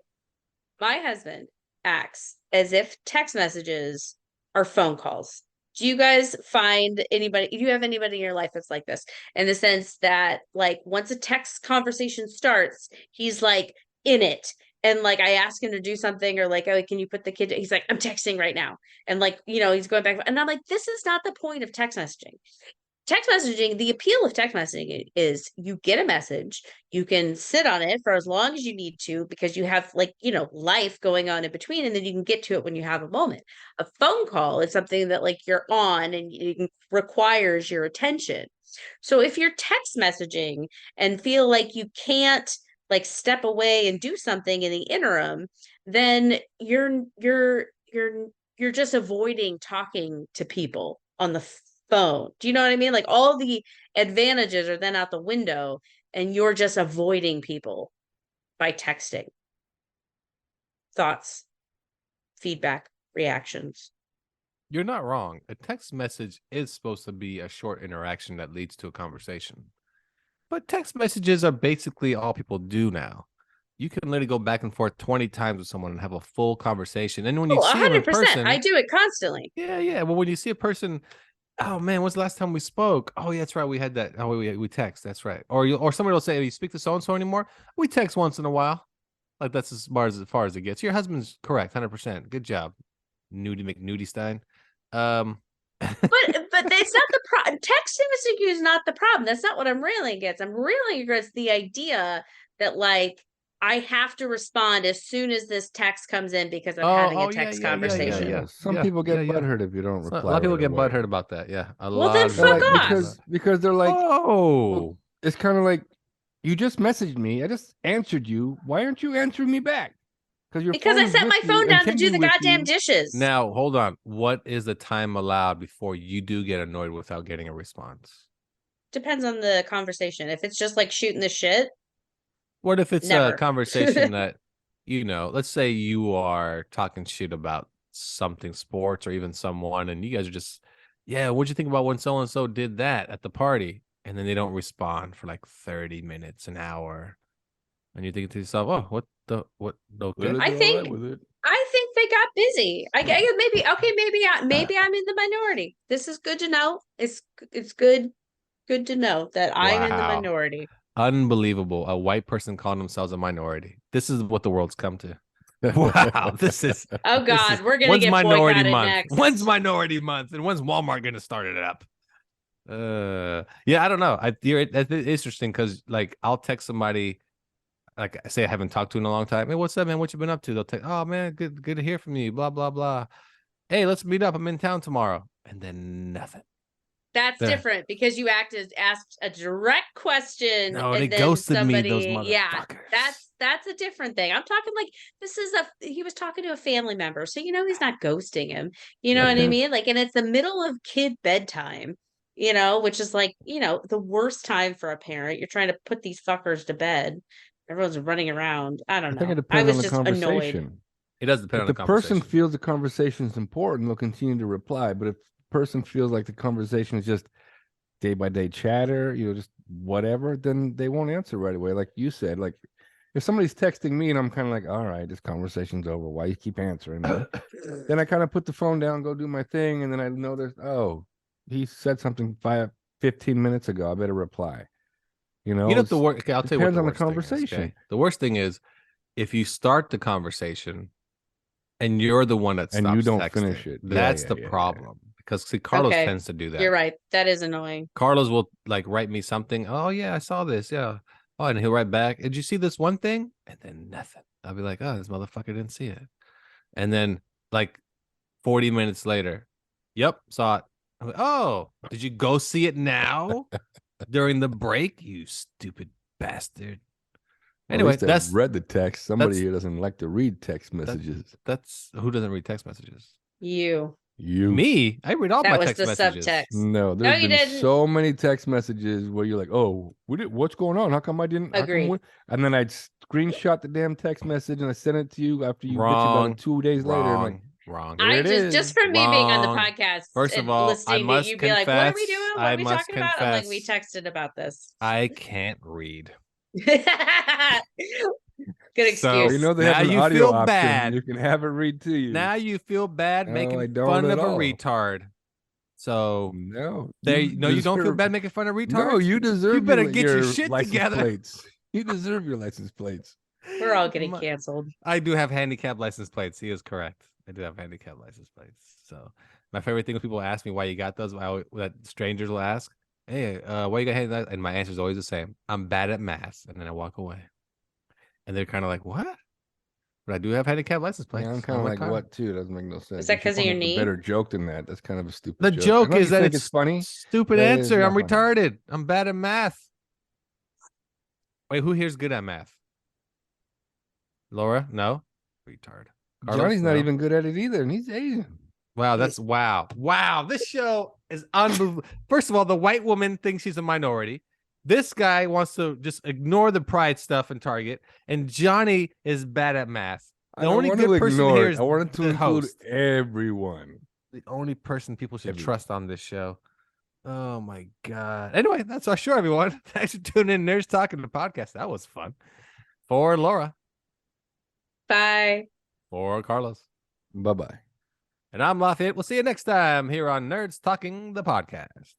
My husband acts as if text messages are phone calls. Do you guys find anybody, do you have anybody in your life that's like this? In the sense that, like, once a text conversation starts, he's like in it. And like, I ask him to do something or like, oh, can you put the kid, he's like, I'm texting right now. And like, he's going back. And I'm like, this is not the point of text messaging. Text messaging, the appeal of text messaging is you get a message, you can sit on it for as long as you need to because you have life going on in between, and then you can get to it when you have a moment. A phone call is something that like you're on and it requires your attention. So if you're text messaging and feel like you can't like step away and do something in the interim, then you're just avoiding talking to people on the phone. Do you know what I mean? Like all the advantages are then out the window and you're just avoiding people by texting. Thoughts, feedback, reactions. You're not wrong. A text message is supposed to be a short interaction that leads to a conversation. But text messages are basically all people do now. You can literally go back and forth 20 times with someone and have a full conversation. And when you see them in 100%. person, I do it constantly. yeah. Well, when you see a person, oh man, when's the last time we spoke? Oh, yeah, that's right. We had that. Oh, we text. That's right. Or somebody will say, "You speak to so and so anymore?" We text once in a while. Like that's as far as it gets. Your husband's correct, 100%. Good job, Nudie McNudie Stein. But it's not the problem. Text messaging is not the problem. That's not what I'm railing against. I'm railing against the idea that like I have to respond as soon as this text comes in because I'm having a text conversation. Yeah. Some people get butthurt if you don't reply. A lot of people right get away. butthurt about that. Yeah, Well, then fuck off. Because they're like, oh, it's kind of like you just messaged me. I just answered you. Why aren't you answering me back? Because I set my phone down to do the goddamn dishes. Now, hold on. What is the time allowed before you do get annoyed without getting a response? Depends on the conversation. If it's just like shooting the shit. What if it's never. a conversation that, let's say you are talking shit about something, sports or even someone, and you guys are just, yeah, what'd you think about when so-and-so did that at the party? And then they don't respond for like 30 minutes, an hour. And you're thinking to yourself, oh, what? Okay. I think they got busy. Maybe I'm in the minority. This is good to know. It's good to know that I'm in the minority. Unbelievable. A white person calling themselves a minority. This is what the world's come to. Wow. This is oh God, we're gonna get minority month. next. When's minority month? And when's Walmart gonna start it up? Yeah, I don't know. It's interesting because like I'll text somebody. Like I say, I haven't talked to in a long time. Hey, what's up, man? What you been up to? They'll take, oh man, good to hear from you. Blah blah blah. Hey, let's meet up. I'm in town tomorrow, and then nothing. That's different because you asked a direct question. No, and they then ghosted somebody, me. Those motherfuckers. Yeah, that's a different thing. I'm talking like he was talking to a family member, so he's not ghosting him. You know what I mean? Like, and it's the middle of kid bedtime. Which is like the worst time for a parent. You're trying to put these fuckers to bed. Everyone's running around. I don't know. think it depends on the just conversation. Annoyed. It does depend on the the conversation. person feels the conversation is important, they'll continue to reply. But if the person feels like the conversation is just day by day chatter, just whatever, then they won't answer right away. Like you said, like if somebody's texting me and I'm kind of like, all right, this conversation's over. Why you keep answering? Then I kind of put the phone down, go do my thing, and then I notice, he said something 15 minutes ago. I better reply. The worst. Okay, I'll tell you what depends on the conversation. Is, okay? The worst thing is if you start the conversation and you're the one that stops and you don't texting, finish it. That's the problem. Because see, Carlos tends to do that. You're right. That is annoying. Carlos will like write me something. Oh yeah, I saw this. Yeah. Oh, and he'll write back. Did you see this one thing? And then nothing. I'll be like, oh, this motherfucker didn't see it. And then like 40 minutes later, yep, saw it. I'm like, oh, did you go see it now? During the break, you stupid bastard. Anyway, that's read the text. Somebody here doesn't like to read text messages. That's who doesn't read text messages? You. Me? I read all my text messages. That was the subtext. No, there's been so many text messages where you're like, oh, what's going on? How come I didn't agree? And then I'd screenshot the damn text message and I sent it to you after you bitched about it 2 days later. I'm like, wrong. Just from me being on the podcast. First of all, I must you'd confess, be like, what are we doing? What are we talking about? I'm like, we texted about this. I can't read. Good excuse. So, they have an audio option. Bad. You can have it read to you. Now you feel bad making fun of a retard. So you don't feel bad making fun of retards. No, you deserve. You better get your shit together. Plates. You deserve your license plates. We're all getting canceled. I do have handicap license plates. He is correct. I do have handicap license plates. So my favorite thing when people ask me why you got those, that strangers will ask, hey, why you got handicap? And my answer is always the same. I'm bad at math. And then I walk away. And they're kind of like, what? But I do have handicap license plates. Yeah, I'm kind of like, what too? It doesn't make no sense. Is that because of your knee? Better joke than that. That's kind of a stupid joke. The joke is that it's funny. Stupid answer. I'm retarded. I'm bad at math. Wait, who here's good at math? Laura, no. Retard. Carlos, Johnny's not no. even good at it either, and he's Asian. Wow, that's wow. Wow, this show is unbelievable. First of all, the white woman thinks she's a minority. This guy wants to just ignore the pride stuff in Target, and Johnny is bad at math. The only good person here is I wanted to the include host. everyone. The only person people should Everyone. trust on this show. Oh my god. Anyway, that's our show, everyone. Thanks for tuning in. Nerds Talking, the podcast. That was fun. For Laura. Bye. For Carlos. Bye-bye. And I'm Lafayette. We'll see you next time here on Nerds Talking, the podcast.